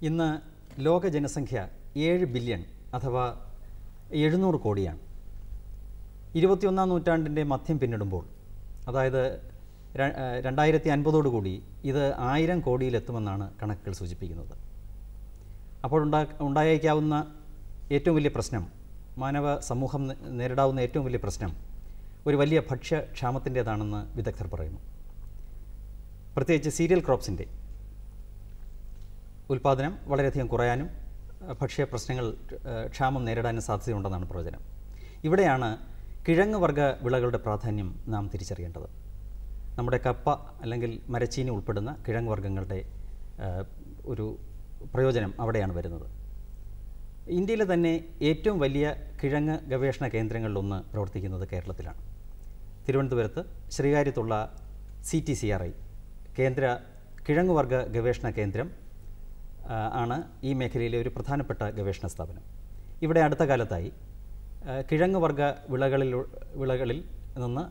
ഇന്ന് ലോക ജനസംഖ്യ 7 ബില്യൺ അഥവാ 700 കോടിയാണ്. 21-ാം നൂറ്റാണ്ടിൻ്റെ മധ്യം പിന്നിടുമ്പോൾ, അതായത് 2050 ഇത് 1000 കോടിയിലെത്തുമെന്നാണ് കണക്കുകൾ സൂചിപ്പിക്കുന്നത്. അപ്പോൾ ഉണ്ടായേക്കാവുന്ന ഏറ്റവും വലിയ പ്രശ്നം, മാനവ സമൂഹം നേരിടാവുന്ന ഏറ്റവും വലിയ പ്രശ്നം ഒരു വലിയ ഭക്ഷ്യക്ഷാമത്തിൻ്റേതാണെന്ന് വിദഗ്ധർ പറയുന്നു. പ്രത്യേകിച്ച് സീരിയൽ ക്രോപ്സിൻ്റെ ഉൽപ്പാദനം വളരെയധികം കുറയാനും ഭക്ഷ്യ പ്രശ്നങ്ങൾ ക്ഷാമം നേരിടാനും സാധ്യതയുണ്ടെന്നാണ് പ്രവചനം. ഇവിടെയാണ് കിഴങ്ങ് വർഗ്ഗ വിളകളുടെ പ്രാധാന്യം നാം തിരിച്ചറിയേണ്ടത്. നമ്മുടെ കപ്പ അല്ലെങ്കിൽ മരച്ചീനി ഉൾപ്പെടുന്ന കിഴങ്ങ് വർഗ്ഗങ്ങളുടെ ഒരു പ്രയോജനം അവിടെയാണ് വരുന്നത്. ഇന്ത്യയിലെ തന്നെ ഏറ്റവും വലിയ കിഴങ്ങ് ഗവേഷണ കേന്ദ്രങ്ങളിലൊന്ന് പ്രവർത്തിക്കുന്നത് കേരളത്തിലാണ്. തിരുവനന്തപുരത്ത് ശ്രീകാര്യത്തുള്ള CTCRI കേന്ദ്ര കിഴങ്ങ് വർഗ്ഗ ഗവേഷണ കേന്ദ്രം ആണ് ഈ മേഖലയിലെ ഒരു പ്രധാനപ്പെട്ട ഗവേഷണ സ്ഥാപനം. ഇവിടെ അടുത്ത കാലത്തായി കിഴങ്ങ് വർഗ്ഗ വിളകളിൽ നിന്ന്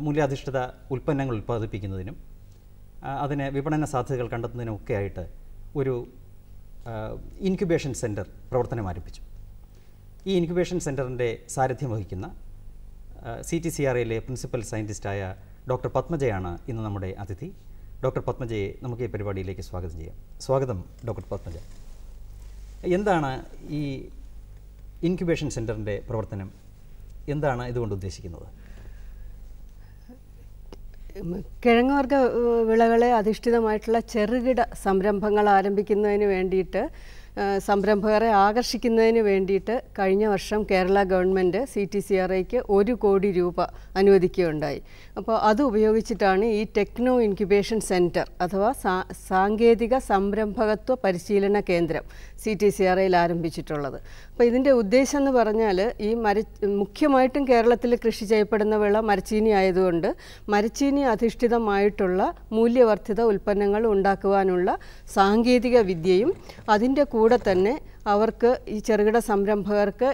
മൂല്യാധിഷ്ഠിത ഉൽപ്പന്നങ്ങൾ ഉൽപ്പാദിപ്പിക്കുന്നതിനും അതിന് വിപണന സാധ്യതകൾ കണ്ടെത്തുന്നതിനുമൊക്കെ ആയിട്ട് ഒരു ഇൻക്യുബേഷൻ സെൻറ്റർ പ്രവർത്തനം ആരംഭിച്ചു. ഈ ഇൻക്യുബേഷൻ സെൻറ്ററിൻ്റെ സാരഥ്യം വഹിക്കുന്ന CTCRIയിലെ പ്രിൻസിപ്പൽ സയൻറ്റിസ്റ്റായ ഡോക്ടർ പത്മജയാണ് ഇന്ന് നമ്മുടെ അതിഥി. ഡോക്ടർ പത്മജയെ നമുക്ക് ഈ പരിപാടിയിലേക്ക് സ്വാഗതം ചെയ്യാം. സ്വാഗതം ഡോക്ടർ പത്മജ. എന്താണ് ഈ ഇൻക്യുബേഷൻ സെൻറ്ററിൻ്റെ പ്രവർത്തനം? എന്താണ് ഇതുകൊണ്ട് ഉദ്ദേശിക്കുന്നത്? കിഴങ്ങുവർഗ്ഗ വിളകളെ അധിഷ്ഠിതമായിട്ടുള്ള ചെറുകിട സംരംഭങ്ങൾ ആരംഭിക്കുന്നതിന് വേണ്ടിയിട്ട്, സംരംഭകരെ ആകർഷിക്കുന്നതിന് വേണ്ടിയിട്ട് കഴിഞ്ഞ വർഷം കേരള ഗവൺമെൻറ് CTCRIക്ക് 1 കോടി രൂപ അനുവദിക്കുകയുണ്ടായി. അപ്പോൾ അത് ഉപയോഗിച്ചിട്ടാണ് ഈ ടെക്നോ ഇൻക്യുബേഷൻ സെൻറ്റർ അഥവാ സാങ്കേതിക സംരംഭകത്വ പരിശീലന കേന്ദ്രം CTCRIയിൽ ആരംഭിച്ചിട്ടുള്ളത്. അപ്പോൾ ഇതിൻ്റെ ഉദ്ദേശം എന്ന് പറഞ്ഞാൽ, ഈ മുഖ്യമായിട്ടും കേരളത്തിൽ കൃഷി ചെയ്യപ്പെടുന്ന വിള മരച്ചീനി ആയതുകൊണ്ട് മരച്ചീനി അധിഷ്ഠിതമായിട്ടുള്ള മൂല്യവർദ്ധിത ഉൽപ്പന്നങ്ങൾ ഉണ്ടാക്കുവാനുള്ള സാങ്കേതിക വിദ്യയും അതിൻ്റെ കൂടെ തന്നെ അവർക്ക് ഈ ചെറുകിട സംരംഭകർക്ക്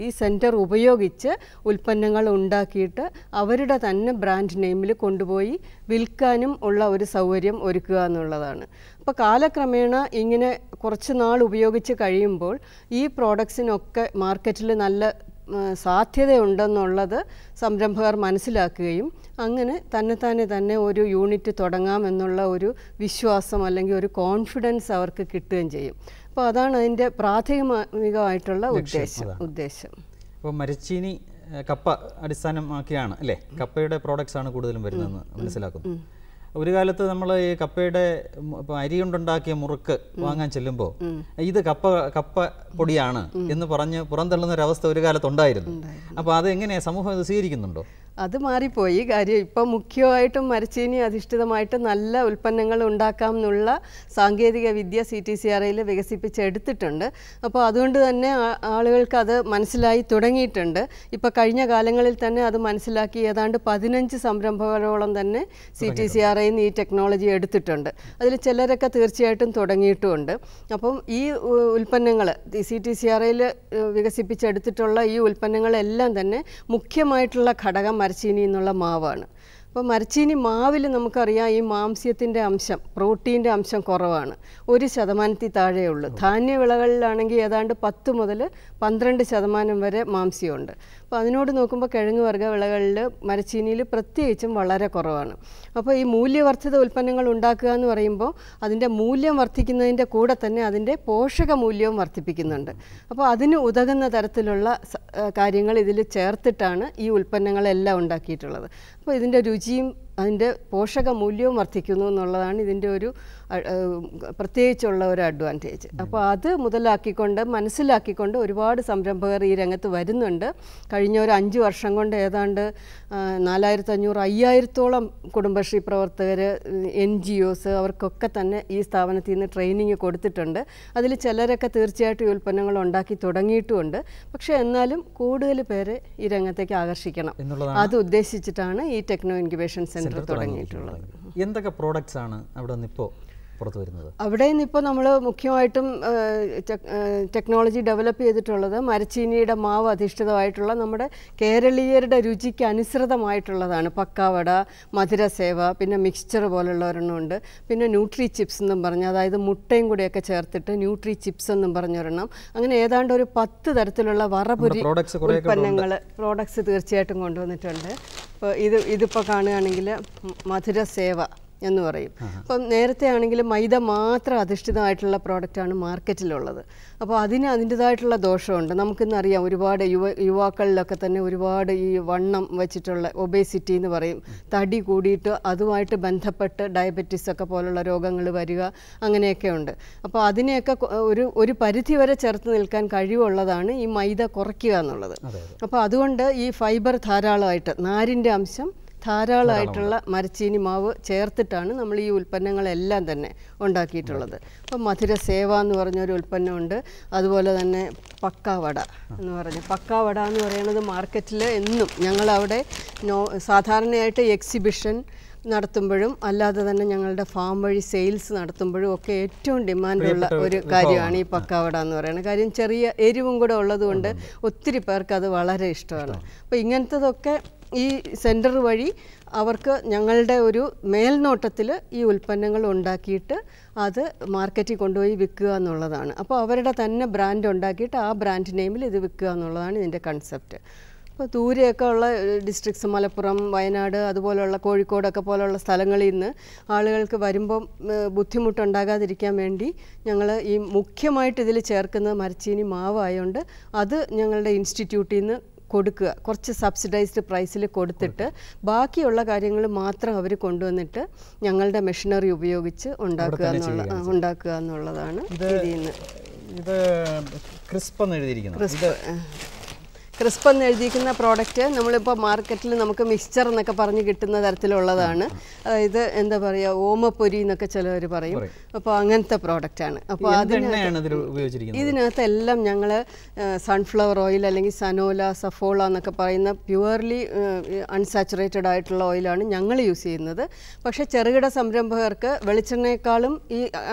ഈ സെൻറ്റർ ഉപയോഗിച്ച് ഉൽപ്പന്നങ്ങൾ ഉണ്ടാക്കിയിട്ട് അവരുടെ തന്നെ ബ്രാൻഡ് നെയിമിൽ കൊണ്ടുപോയി വിൽക്കാനും ഉള്ള ഒരു സൗകര്യം ഒരുക്കുക എന്നുള്ളതാണ്. അപ്പോൾ കാലക്രമേണ ഇങ്ങനെ കുറച്ച് നാൾ ഉപയോഗിച്ച് കഴിയുമ്പോൾ ഈ പ്രോഡക്ട്സിനൊക്കെ മാർക്കറ്റിൽ നല്ല സാധ്യതയുണ്ടെന്നുള്ളത് സംരംഭകർ മനസ്സിലാക്കുകയും അങ്ങനെ തന്നെ ഒരു യൂണിറ്റ് തുടങ്ങാമെന്നുള്ള ഒരു വിശ്വാസം അല്ലെങ്കിൽ ഒരു കോൺഫിഡൻസ് അവർക്ക് കിട്ടുകയും ചെയ്യും. അപ്പോൾ അതാണ് അതിൻ്റെ പ്രാഥമികമായിട്ടുള്ള ഉദ്ദേശം. അപ്പോൾ മരച്ചീനി കപ്പ അടിസ്ഥാനമാക്കിയാണ് അല്ലേ? കപ്പയുടെ പ്രോഡക്ട്സ് ആണ് കൂടുതലും വരുന്നതെന്ന് മനസ്സിലാക്കുന്നു. ഒരു കാലത്ത് നമ്മൾ ഈ കപ്പയുടെ അരി കൊണ്ടുണ്ടാക്കിയ മുറുക്ക് വാങ്ങാൻ ചെല്ലുമ്പോൾ ഇത് കപ്പ പൊടിയാണ് എന്ന് പറഞ്ഞ് പുറന്തള്ളുന്ന ഒരവസ്ഥ ഒരു കാലത്തുണ്ടായിരുന്നു. അപ്പോൾ അതെങ്ങനെയാണ് സമൂഹം ഇത് സ്വീകരിക്കുന്നുണ്ടോ? അത് മാറിപ്പോയി. കാര്യം ഇപ്പം മുഖ്യമായിട്ടും മരച്ചീനി അധിഷ്ഠിതമായിട്ട് നല്ല ഉൽപ്പന്നങ്ങൾ ഉണ്ടാക്കാം എന്നുള്ള സാങ്കേതിക വിദ്യ CTCRIയിൽ വികസിപ്പിച്ചെടുത്തിട്ടുണ്ട്. അപ്പോൾ അതുകൊണ്ട് തന്നെ ആളുകൾക്ക് അത് മനസ്സിലായി തുടങ്ങിയിട്ടുണ്ട്. ഇപ്പോൾ കഴിഞ്ഞ കാലങ്ങളിൽ തന്നെ അത് മനസ്സിലാക്കി ഏതാണ്ട് 15 സംരംഭകരോളം തന്നെ CTCRIയിൽ നിന്ന് ഈ ടെക്നോളജി എടുത്തിട്ടുണ്ട്. അതിൽ ചിലരൊക്കെ തീർച്ചയായിട്ടും തുടങ്ങിയിട്ടുമുണ്ട്. അപ്പം ഈ ഉൽപ്പന്നങ്ങൾ CTCRIയിൽ വികസിപ്പിച്ചെടുത്തിട്ടുള്ള ഈ ഉൽപ്പന്നങ്ങളെല്ലാം തന്നെ മുഖ്യമായിട്ടുള്ള ഘടകം മരച്ചീനി എന്നുള്ള മാവാണ്. അപ്പോൾ മരച്ചീനി മാവിൽ നമുക്കറിയാം ഈ മാംസ്യത്തിൻ്റെ അംശം, പ്രോട്ടീൻ്റെ അംശം കുറവാണ്. 1% താഴെയുള്ളൂ. ധാന്യവിളകളിലാണെങ്കിൽ ഏതാണ്ട് 10 മുതൽ 12% വരെ മാംസ്യമുണ്ട്. അപ്പോൾ അതിനോട് നോക്കുമ്പോൾ കിഴങ്ങ് വർഗ്ഗ വിളകളിൽ മരച്ചീനിയിൽ പ്രത്യേകിച്ചും വളരെ കുറവാണ്. അപ്പോൾ ഈ മൂല്യവർദ്ധിത ഉൽപ്പന്നങ്ങൾ ഉണ്ടാക്കുക എന്ന് പറയുമ്പോൾ അതിൻ്റെ മൂല്യം വർദ്ധിക്കുന്നതിൻ്റെ കൂടെ തന്നെ അതിൻ്റെ പോഷക മൂല്യവും വർദ്ധിപ്പിക്കുന്നുണ്ട്. അപ്പോൾ അതിന് ഉതകുന്ന തരത്തിലുള്ള കാര്യങ്ങൾ ഇതിൽ ചേർത്തിട്ടാണ് ഈ ഉൽപ്പന്നങ്ങളെല്ലാം ഉണ്ടാക്കിയിട്ടുള്ളത്. അപ്പോൾ ഇതിൻ്റെ രുചിയും അതിൻ്റെ പോഷക മൂല്യവും വർദ്ധിക്കുന്നു എന്നുള്ളതാണ് ഇതിൻ്റെ ഒരു പ്രത്യേകിച്ചുള്ള ഒരു അഡ്വാൻറ്റേജ്. അപ്പോൾ അത് മുതലാക്കിക്കൊണ്ട് മനസ്സിലാക്കിക്കൊണ്ട് ഒരുപാട് സംരംഭകർ ഈ രംഗത്ത് വരുന്നുണ്ട്. കഴിഞ്ഞ ഒരു 5 വർഷം കൊണ്ട് ഏതാണ്ട് 4500-5000-ഓളം കുടുംബശ്രീ പ്രവർത്തകർ, NGOs അവർക്കൊക്കെ തന്നെ ഈ സ്ഥാപനത്തിൽ നിന്ന് ട്രെയിനിങ് കൊടുത്തിട്ടുണ്ട്. അതിൽ ചിലരൊക്കെ തീർച്ചയായിട്ടും ഈ ഉൽപ്പന്നങ്ങൾ ഉണ്ടാക്കി തുടങ്ങിയിട്ടുമുണ്ട്. പക്ഷേ എന്നാലും കൂടുതൽ പേരെ ഈ രംഗത്തേക്ക് ആകർഷിക്കണം, അത് ഉദ്ദേശിച്ചിട്ടാണ് ഈ ടെക്നോ ഇൻക്യുബേഷൻ സെൻറ്റർ തുടങ്ങിയിട്ടുള്ളത്. എന്തൊക്കെ പ്രോഡക്ട്സ് ആണ് അവിടെ നിന്ന് ഇപ്പോൾ പുറത്തു വരുന്നത്? അവിടെ നിന്ന് ഇപ്പോൾ നമ്മൾ മുഖ്യമായിട്ടും ടെക്നോളജി ഡെവലപ്പ് ചെയ്തിട്ടുള്ളത് മരച്ചീനിയുടെ മാവ് അധിഷ്ഠിതമായിട്ടുള്ള നമ്മുടെ കേരളീയരുടെ രുചിക്ക് അനുസൃതമായിട്ടുള്ളതാണ്. പക്കാവട, മധുരസേവ, പിന്നെ മിക്സ്ചർ പോലുള്ള ഒരെണ്ണമുണ്ട്. പിന്നെ ന്യൂട്രി ചിപ്സ് എന്നും പറഞ്ഞ്, അതായത് മുട്ടയും കൂടെയൊക്കെ ചേർത്തിട്ട് ന്യൂട്രി ചിപ്സ് എന്നും പറഞ്ഞൊരെണ്ണം. അങ്ങനെ ഏതാണ്ട് ഒരു 10 തരത്തിലുള്ള വറപുരി ഉൽപ്പന്നങ്ങൾ പ്രോഡക്ട്സ് തീർച്ചയായിട്ടും കൊണ്ടുവന്നിട്ടുണ്ട്. ഇപ്പോൾ ഇതിപ്പോൾ കാണുകയാണെങ്കിൽ മധുരസേവ എന്ന് പറയും. അപ്പം നേരത്തെ ആണെങ്കിൽ മൈദ മാത്രം അധിഷ്ഠിതമായിട്ടുള്ള പ്രോഡക്റ്റാണ് മാർക്കറ്റിലുള്ളത്. അപ്പോൾ അതിൻ്റെതായിട്ടുള്ള ദോഷമുണ്ട്. നമുക്കിന്നറിയാം ഒരുപാട് യുവാക്കളിലൊക്കെ തന്നെ ഒരുപാട് ഈ വണ്ണം വെച്ചിട്ടുള്ള ഒബേസിറ്റി എന്ന് പറയും, തടി കൂടിയിട്ട് അതുമായിട്ട് ബന്ധപ്പെട്ട് ഡയബറ്റീസ് ഒക്കെ പോലുള്ള രോഗങ്ങൾ വരിക, അങ്ങനെയൊക്കെ ഉണ്ട്. അപ്പോൾ അതിനെയൊക്കെ ഒരു പരിധി വരെ ചേർത്ത് നിൽക്കാൻ കഴിവുള്ളതാണ് ഈ മൈദ കുറയ്ക്കുക എന്നുള്ളത്. അപ്പോൾ അതുകൊണ്ട് ഈ ഫൈബർ ധാരാളമായിട്ട്, നാരിൻ്റെ അംശം ധാരാളമായിട്ടുള്ള മരച്ചീനി മാവ് ചേർത്തിട്ടാണ് നമ്മൾ ഈ ഉൽപ്പന്നങ്ങളെല്ലാം തന്നെ ഉണ്ടാക്കിയിട്ടുള്ളത്. അപ്പം മധുരസേവ എന്ന് പറഞ്ഞൊരു ഉൽപ്പന്നമുണ്ട്. അതുപോലെ തന്നെ പക്കാവട എന്ന് പറയുന്നത് മാർക്കറ്റിൽ എന്നും ഞങ്ങളവിടെ സാധാരണയായിട്ട് എക്സിബിഷൻ നടത്തുമ്പോഴും അല്ലാതെ തന്നെ ഞങ്ങളുടെ ഫാം വഴി സെയിൽസ് നടത്തുമ്പോഴും ഒക്കെ ഏറ്റവും ഡിമാൻഡുള്ള ഒരു കാര്യമാണ് ഈ പക്കാവട എന്ന് പറയുന്നത്. കാര്യം ചെറിയ എരിവും കൂടെ ഉള്ളതുകൊണ്ട് ഒത്തിരി പേർക്ക് അത് വളരെ ഇഷ്ടമാണ്. അപ്പോൾ ഇങ്ങനത്തതൊക്കെ ഈ സെൻറ്റർ വഴി അവർക്ക് ഞങ്ങളുടെ ഒരു മേൽനോട്ടത്തിൽ ഈ ഉൽപ്പന്നങ്ങൾ ഉണ്ടാക്കിയിട്ട് അത് മാർക്കറ്റിൽ കൊണ്ടുപോയി വിൽക്കുക എന്നുള്ളതാണ്. അപ്പോൾ അവരുടെ തന്നെ ബ്രാൻഡ് ഉണ്ടാക്കിയിട്ട് ആ ബ്രാൻഡ് നെയിമിൽ ഇത് വിൽക്കുക എന്നുള്ളതാണ് ഇതിൻ്റെ കൺസെപ്റ്റ്. ഇപ്പോൾ ദൂരെയൊക്കെ ഉള്ള ഡിസ്ട്രിക്ട്സ്, മലപ്പുറം, വയനാട്, അതുപോലെയുള്ള കോഴിക്കോടൊക്കെ പോലുള്ള സ്ഥലങ്ങളിൽ നിന്ന് ആളുകൾക്ക് വരുമ്പം ബുദ്ധിമുട്ടുണ്ടാകാതിരിക്കാൻ വേണ്ടി ഞങ്ങൾ ഈ മുഖ്യമായിട്ട് ഇതിൽ ചേർക്കുന്നത് മരച്ചീനി മാവായതുകൊണ്ട് അത് ഞങ്ങളുടെ ഇൻസ്റ്റിറ്റ്യൂട്ടിൽ നിന്ന് കൊടുക്കുക, കുറച്ച് സബ്സിഡൈസ്ഡ് പ്രൈസിൽ കൊടുത്തിട്ട് ബാക്കിയുള്ള കാര്യങ്ങൾ മാത്രം അവർ കൊണ്ടുവന്നിട്ട് ഞങ്ങളുടെ മെഷീനറി ഉപയോഗിച്ച് ഉണ്ടാക്കുക എന്നുള്ളതാണ് ഇതിൽ നിന്ന്. ഇത് ക്രിസ്പ് എന്ന് എഴുതിയിരിക്കുന്നത്, ക്രിസ്പ് എന്ന് എഴുതിയിരിക്കുന്ന പ്രോഡക്റ്റ് നമ്മളിപ്പോൾ മാർക്കറ്റിൽ നമുക്ക് മിക്സ്ചർ എന്നൊക്കെ പറഞ്ഞ് കിട്ടുന്ന തരത്തിലുള്ളതാണ്. അതായത് എന്താ പറയുക, ഓമപ്പൊരി എന്നൊക്കെ ചിലവർ പറയും. അപ്പോൾ അങ്ങനത്തെ പ്രോഡക്റ്റാണ്. അപ്പോൾ ഇതിനകത്തെല്ലാം ഞങ്ങൾ സൺഫ്ലവർ ഓയിൽ അല്ലെങ്കിൽ സനോല, സഫോള എന്നൊക്കെ പറയുന്ന പ്യുവർലി അൺസാച്ചുറേറ്റഡ് ആയിട്ടുള്ള ഓയിലാണ് ഞങ്ങൾ യൂസ് ചെയ്യുന്നത്. പക്ഷേ ചെറുകിട സംരംഭകർക്ക് വെളിച്ചെണ്ണയെക്കാളും ഈ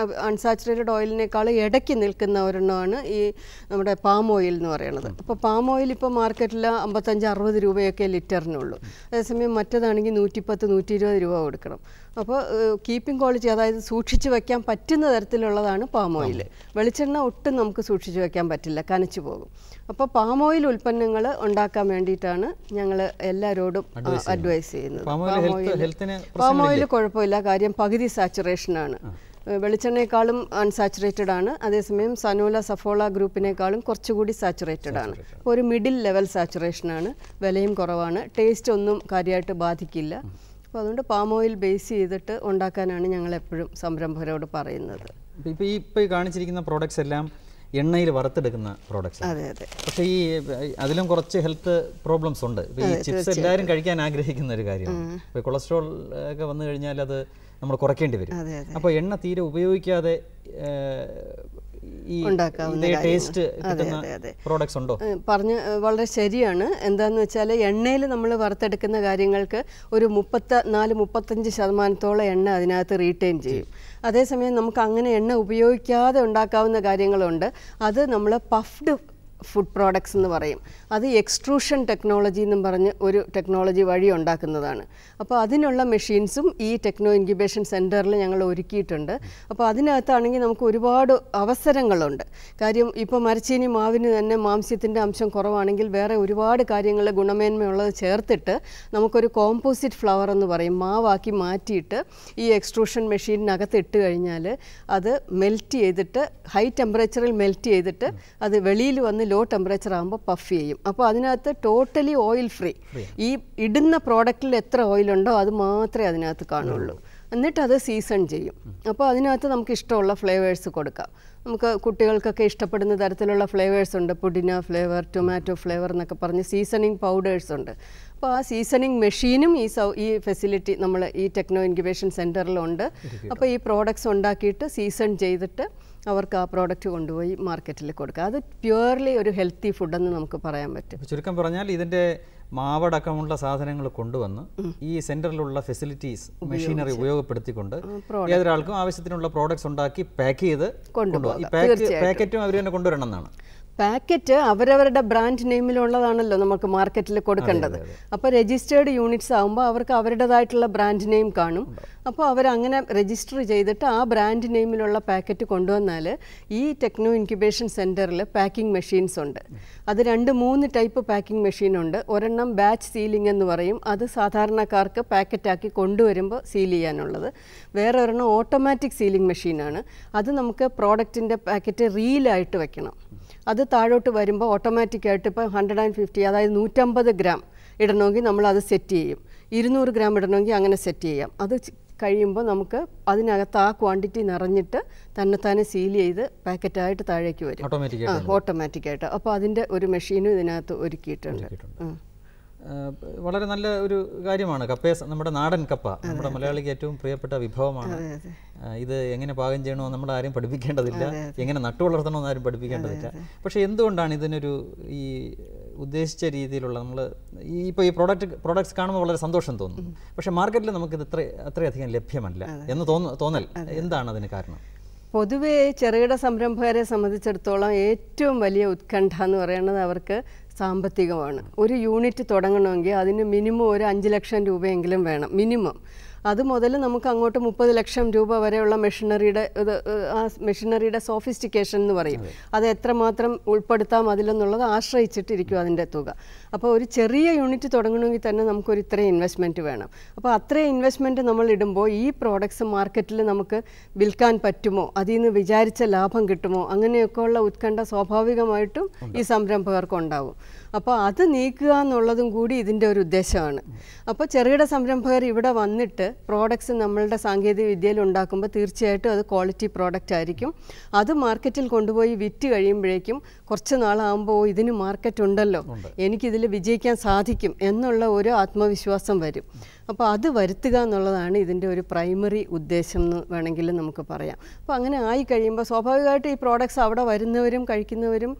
അൺസാച്ചുറേറ്റഡ് ഓയിലിനേക്കാളും ഇടയ്ക്ക് നിൽക്കുന്ന ഒരെണ്ണമാണ് ഈ നമ്മുടെ പാം ഓയിൽ എന്ന് പറയുന്നത്. അപ്പോൾ പാം ഓയിൽ ഇപ്പോൾ മാർക്കറ്റിൽ 55-60 രൂപയൊക്കെ ലിറ്ററിനുള്ളൂ. അതേസമയം മറ്റേതാണെങ്കിൽ 110-120 രൂപ കൊടുക്കണം. അപ്പോൾ കീപ്പിംഗ് ക്വാളിറ്റി, അതായത് സൂക്ഷിച്ച് വയ്ക്കാൻ പറ്റുന്ന തരത്തിലുള്ളതാണ് പാം ഓയിൽ. വെളിച്ചെണ്ണ ഒട്ടും നമുക്ക് സൂക്ഷിച്ച് വയ്ക്കാൻ പറ്റില്ല, കനച്ചു പോകും. അപ്പോൾ പാം ഓയിൽ ഉൽപ്പന്നങ്ങൾ ഉണ്ടാക്കാൻ വേണ്ടിയിട്ടാണ് ഞങ്ങൾ എല്ലാവരോടും അഡ്വൈസ് ചെയ്യുന്നത്. പാം ഓയിൽ കുഴപ്പമില്ല, കാര്യം പകുതി സാച്ചുറേഷനാണ്. വെളിച്ചെണ്ണയെക്കാളും അൺസാച്ചുറേറ്റഡ് ആണ്. അതേസമയം സനോല, സഫോള ഗ്രൂപ്പിനേക്കാളും കുറച്ചുകൂടി സാച്ചുറേറ്റഡ് ആണ്. അപ്പോൾ ഒരു മിഡിൽ ലെവൽ സാച്ചുറേഷനാണ്, വിലയും കുറവാണ്, ടേസ്റ്റ് ഒന്നും കാര്യമായിട്ട് ബാധിക്കില്ല. അപ്പോൾ അതുകൊണ്ട് പാം ഓയിൽ ബേസ് ചെയ്തിട്ട് ഉണ്ടാക്കാനാണ് ഞങ്ങൾ എപ്പോഴും സംരംഭകരോട് പറയുന്നത്. ഇപ്പോൾ ഈ കാണിച്ചിരിക്കുന്ന പ്രോഡക്ട്സ് എല്ലാം എണ്ണയിൽ വറുത്തെടുക്കുന്ന പ്രോഡക്ട്സ്. അതെ. പക്ഷേ ഈ അതിലും കുറച്ച് ഹെൽത്ത് പ്രോബ്ലംസ് ഉണ്ട്. ഈ ചിപ്സ് എല്ലാവരും കഴിക്കാൻ ആഗ്രഹിക്കുന്ന ഒരു കാര്യമാണ്. ഇപ്പോൾ കൊളസ്ട്രോൾ ഒക്കെ വന്നു കഴിഞ്ഞാൽ അത് നമ്മൾ കുറയ്ക്കേണ്ടി വരും. അപ്പോൾ എണ്ണ തീരെ ഉപയോഗിക്കാതെ ടേസ്റ്റ് കിട്ടുന്ന പ്രോഡക്ട്സ് ഉണ്ടോ? പറഞ്ഞ് വളരെ ശരിയാണ്. എന്താണെന്ന് വെച്ചാൽ എണ്ണയിൽ നമ്മൾ വറുത്തെടുക്കുന്ന കാര്യങ്ങൾക്ക് ഒരു 34-35% എണ്ണ അതിനകത്ത് റീറ്റെയിൻ ചെയ്യും. അതേസമയം നമുക്ക് അങ്ങനെ എണ്ണ ഉപയോഗിക്കാതെ ഉണ്ടാക്കാവുന്ന കാര്യങ്ങളുണ്ട്. അത് നമ്മൾ പഫ്ഡ് ഫുഡ് പ്രോഡക്ട്സ് എന്ന് പറയും. അത് എക്സ്ട്രൂഷൻ ടെക്നോളജി എന്നും പറഞ്ഞ് ഒരു ടെക്നോളജി വഴി ഉണ്ടാക്കുന്നതാണ്. അപ്പോൾ അതിനുള്ള മെഷീൻസും ഈ ടെക്നോ ഇൻക്യുബേഷൻ സെൻറ്ററിൽ ഞങ്ങൾ ഒരുക്കിയിട്ടുണ്ട്. അപ്പോൾ അതിനകത്താണെങ്കിൽ നമുക്ക് ഒരുപാട് അവസരങ്ങളുണ്ട്. കാര്യം ഇപ്പോൾ മരച്ചീനി മാവിന് തന്നെ മാംസ്യത്തിൻ്റെ അംശം കുറവാണെങ്കിൽ വേറെ ഒരുപാട് കാര്യങ്ങൾ ഗുണമേന്മയുള്ളത് ചേർത്തിട്ട് നമുക്കൊരു കോമ്പോസിറ്റ് ഫ്ലവർ എന്ന് പറയും, മാവാക്കി മാറ്റിയിട്ട് ഈ എക്സ്ട്രൂഷൻ മെഷീനകത്ത് ഇട്ട് കഴിഞ്ഞാൽ അത് മെൽറ്റ് ചെയ്തിട്ട് ഹൈ ടെമ്പറേച്ചറിൽ മെൽറ്റ് ചെയ്തിട്ട് അത് വെളിയിൽ വന്ന് ലോ ടെമ്പറേച്ചർ ആകുമ്പോൾ പഫ് ചെയ്യും. അപ്പോൾ അതിനകത്ത് ടോട്ടലി ഓയിൽ ഫ്രീ. ഈ ഇടുന്ന പ്രോഡക്റ്റിൽ എത്ര ഓയിലുണ്ടോ അത് മാത്രമേ അതിനകത്ത് കാണുള്ളൂ. എന്നിട്ട് അത് സീസൺ ചെയ്യും. അപ്പോൾ അതിനകത്ത് നമുക്ക് ഇഷ്ടമുള്ള ഫ്ലേവേഴ്സ് കൊടുക്കാം. നമുക്ക് കുട്ടികൾക്കൊക്കെ ഇഷ്ടപ്പെടുന്ന തരത്തിലുള്ള ഫ്ലേവേഴ്സ് ഉണ്ട്. പുഡിന ഫ്ലേവർ, ടൊമാറ്റോ ഫ്ലേവർ എന്നൊക്കെ പറഞ്ഞ് സീസണിങ് പൗഡേഴ്സ് ഉണ്ട്. അപ്പോൾ ആ സീസണിങ് മെഷീനും ഈ ഫെസിലിറ്റി നമ്മൾ ഈ ടെക്നോ ഇൻക്യുബേഷൻ സെൻറ്ററിലുണ്ട്. അപ്പോൾ ഈ പ്രോഡക്ട്സ് ഉണ്ടാക്കിയിട്ട് സീസൺ ചെയ്തിട്ട് അവർക്ക് ആ പ്രോഡക്റ്റ് കൊണ്ടുപോയി മാർക്കറ്റിൽ കൊടുക്കുക. അത് പ്യുവർലി ഒരു ഹെൽത്തി ഫുഡെന്ന് നമുക്ക് പറയാൻ പറ്റും. ചുരുക്കം പറഞ്ഞാൽ ഇതിൻ്റെ മാവടക്കമുള്ള സാധനങ്ങൾ കൊണ്ടുവന്ന് ഈ സെൻറ്ററിലുള്ള ഫെസിലിറ്റീസ് മെഷീനറി ഉപയോഗപ്പെടുത്തിക്കൊണ്ട് ഏതൊരാൾക്കും ആവശ്യത്തിനുള്ള പ്രോഡക്ട്സ് ഉണ്ടാക്കി പാക്ക് ചെയ്ത് കൊണ്ടുപോകാം. ഈ പാക്കറ്റും അവർ തന്നെ കൊണ്ടുവരണം എന്നാണ്. പാക്കറ്റ് അവരവരുടെ ബ്രാൻഡ് നെയിമിലുള്ളതാണല്ലോ നമുക്ക് മാർക്കറ്റിൽ കൊടുക്കേണ്ടത്. അപ്പോൾ രജിസ്റ്റേർഡ് യൂണിറ്റ്സ് ആകുമ്പോൾ അവർക്ക് അവരുടേതായിട്ടുള്ള ബ്രാൻഡ് നെയിം കാണും. അപ്പോൾ അവരങ്ങനെ രജിസ്റ്റർ ചെയ്തിട്ട് ആ ബ്രാൻഡ് നെയിമിലുള്ള പാക്കറ്റ് കൊണ്ടുവന്നാൽ ഈ ടെക്നോ ഇൻക്യുബേഷൻ സെൻറ്ററിൽ പാക്കിംഗ് മെഷീൻസ് ഉണ്ട്. അത് 2-3 ടൈപ്പ് പാക്കിംഗ് മെഷീനുണ്ട്. ഒരെണ്ണം ബാച്ച് സീലിംഗ് എന്ന് പറയും, അത് സാധാരണക്കാർക്ക് പാക്കറ്റാക്കി കൊണ്ടുവരുമ്പോൾ സീൽ ചെയ്യാനുള്ളത്. വേറെ ഒരെണ്ണം ഓട്ടോമാറ്റിക് സീലിംഗ് മെഷീനാണ്. അത് നമുക്ക് പ്രോഡക്റ്റിൻ്റെ പാക്കറ്റ് റീലായിട്ട് വെക്കണം. അത് താഴോട്ട് വരുമ്പോൾ ഓട്ടോമാറ്റിക്കായിട്ട് ഇപ്പോൾ 150, അതായത് 150 ഗ്രാം ഇടണമെങ്കിൽ നമ്മളത് സെറ്റ് ചെയ്യും. 200 ഗ്രാം ഇടണമെങ്കിൽ അങ്ങനെ സെറ്റ് ചെയ്യാം. അത് കഴിയുമ്പോൾ നമുക്ക് അതിനകത്ത് ആ ക്വാണ്ടിറ്റി നിറഞ്ഞിട്ട് തന്നെത്താനെ സീൽ ചെയ്ത് പാക്കറ്റായിട്ട് താഴേക്ക് വരും ഓട്ടോമാറ്റിക്കായിട്ട്. അപ്പോൾ അതിൻ്റെ ഒരു മെഷീനും ഇതിനകത്ത് ഒരുക്കിയിട്ടുണ്ട്. വളരെ നല്ല ഒരു കാര്യമാണ്. നമ്മുടെ നാടൻ കപ്പ നമ്മുടെ മലയാളിക്ക് ഏറ്റവും പ്രിയപ്പെട്ട വിഭവമാണ്. ഇത് എങ്ങനെ പാകം ചെയ്യണമെന്ന് നമ്മൾ ആരും പഠിപ്പിക്കേണ്ടതില്ല, എങ്ങനെ നട്ടു വളർത്തണമെന്ന് ആരും പഠിപ്പിക്കേണ്ടതില്ല. പക്ഷേ എന്തുകൊണ്ടാണ് ഇതിനൊരു ഈ ഉദ്ദേശിച്ച രീതിയിലുള്ള നമ്മൾ ഇപ്പോൾ ഈ പ്രോഡക്ട്സ് കാണുമ്പോൾ വളരെ സന്തോഷം തോന്നുന്നു. പക്ഷേ മാർക്കറ്റിൽ നമുക്കിത് അത്രയധികം ലഭ്യമല്ല എന്ന് തോന്നൽ എന്താണ് അതിന് കാരണം? പൊതുവേ ചെറുകിട സംരംഭകരെ സംബന്ധിച്ചിടത്തോളം ഏറ്റവും വലിയ ഉത്കണ്ഠ എന്ന് പറയുന്നത് അവർക്ക് സാമ്പത്തികമാണ്. ഒരു യൂണിറ്റ് തുടങ്ങണമെങ്കിൽ അതിന് മിനിമം ഒരു 5 ലക്ഷം രൂപയെങ്കിലും വേണം, മിനിമം. അത് മുതൽ നമുക്ക് അങ്ങോട്ട് 30 ലക്ഷം രൂപ വരെയുള്ള മെഷീനറിയുടെ സോഫിസ്റ്റിക്കേഷൻ എന്ന് പറയും. അത് എത്രമാത്രം ഉൾപ്പെടുത്താം അതിലെന്നുള്ളത് ആശ്രയിച്ചിട്ടിരിക്കും അതിൻ്റെ തുക. അപ്പോൾ ഒരു ചെറിയ യൂണിറ്റ് തുടങ്ങണമെങ്കിൽ തന്നെ നമുക്കൊരു ഇത്രയും ഇൻവെസ്റ്റ്മെൻറ്റ് വേണം. അപ്പോൾ അത്രയും ഇൻവെസ്റ്റ്മെൻറ്റ് നമ്മൾ ഇടുമ്പോൾ ഈ പ്രോഡക്ട്സ് മാർക്കറ്റിൽ നമുക്ക് വിൽക്കാൻ പറ്റുമോ, അതിൽ നിന്ന് വിചാരിച്ച ലാഭം കിട്ടുമോ, അങ്ങനെയൊക്കെയുള്ള ഉത്കണ്ഠ സ്വാഭാവികമായിട്ടും ഈ സംരംഭകർക്ക് ഉണ്ടാവും. അപ്പോൾ അത് നീക്കുക എന്നുള്ളതും കൂടി ഇതിൻ്റെ ഒരു ഉദ്ദേശമാണ്. അപ്പോൾ ചെറുകിട സംരംഭകർ ഇവിടെ വന്നിട്ട് പ്രോഡക്ട്സ് നമ്മളുടെ സാങ്കേതിക വിദ്യയിൽ ഉണ്ടാക്കുമ്പോൾ തീർച്ചയായിട്ടും അത് ക്വാളിറ്റി പ്രോഡക്റ്റ് ആയിരിക്കും. അത് മാർക്കറ്റിൽ കൊണ്ടുപോയി വിറ്റ് കഴിയുമ്പോഴേക്കും കുറച്ച് നാളാകുമ്പോൾ ഇതിന് മാർക്കറ്റ് ഉണ്ടല്ലോ, എനിക്കിതിൽ വിജയിക്കാൻ സാധിക്കും എന്നുള്ള ഒരു ആത്മവിശ്വാസം വരും. അപ്പോൾ അത് വരുത്തുക എന്നുള്ളതാണ് ഇതിൻ്റെ ഒരു പ്രൈമറി ഉദ്ദേശം എന്ന് വേണമെങ്കിൽ നമുക്ക് പറയാം. അപ്പോൾ അങ്ങനെ ആയി കഴിയുമ്പോൾ സ്വാഭാവികമായിട്ട് ഈ പ്രോഡക്ട്സ് അവിടെ വരുന്നവരും കഴിക്കുന്നവരും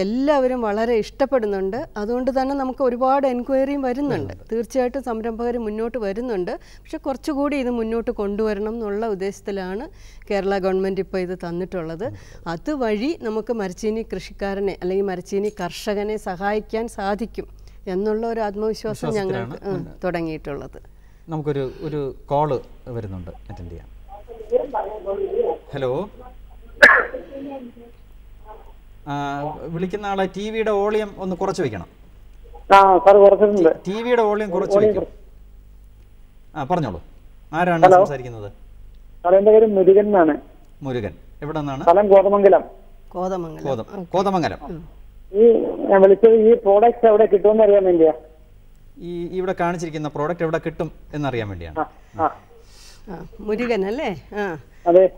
എല്ലാവരും വളരെ ഇഷ്ടപ്പെടുന്നുണ്ട്. അതുകൊണ്ട് തന്നെ നമുക്ക് ഒരുപാട് എൻക്വയറിയും വരുന്നുണ്ട്. തീർച്ചയായിട്ടും സംരംഭകർ മുന്നോട്ട് വരുന്നുണ്ട്. പക്ഷെ കുറച്ചുകൂടി ഇത് മുന്നോട്ട് കൊണ്ടുവരണം എന്നുള്ള ഉദ്ദേശത്തിലാണ് കേരള ഗവൺമെൻറ് ഇപ്പോൾ ഇത് തന്നിട്ടുള്ളത്. അതുവഴി നമുക്ക് മരച്ചീനി കൃഷിക്കാരനെ അല്ലെങ്കിൽ മരച്ചീനി കർഷകനെ സഹായിക്കാൻ സാധിക്കും എന്നുള്ള ഒരു ആത്മവിശ്വാസം ഞങ്ങൾക്ക് തുടങ്ങിയിട്ടുള്ളത്. നമുക്കൊരു കോള് വരുന്നുണ്ട്, അറ്റൻഡ് ചെയ്യാം. ഹലോ, വിളിക്കുന്ന ആളെ ടിവിയുടെ വോളിയം ഒന്ന് കുറച്ച് വെക്കണം. ടിവിയുടെ വോളിയം കുറച്ച് വെക്കും. പറഞ്ഞോളൂ, ആരാണ് സംസാരിക്കുന്നത്? എന്റെ പേര് മുരുകൻ എന്നാണ്. മുരുകൻ, എവിടെ നിന്നാണ്? സ്ഥലം കോതമംഗലം. കോതമംഗലം. ഈ ഞാൻ വിളിച്ചത് ഈ പ്രോഡക്റ്റ് എവിടെ കിട്ടുമെന്ന് അറിയാൻ വേണ്ടിയാ. ഈ ഇവിടെ കാണിച്ചിരിക്കുന്ന പ്രോഡക്റ്റ് എവിടെ കിട്ടും എന്നറിയാൻ വേണ്ടിയാണ്. മുരുകൻ അല്ലേ?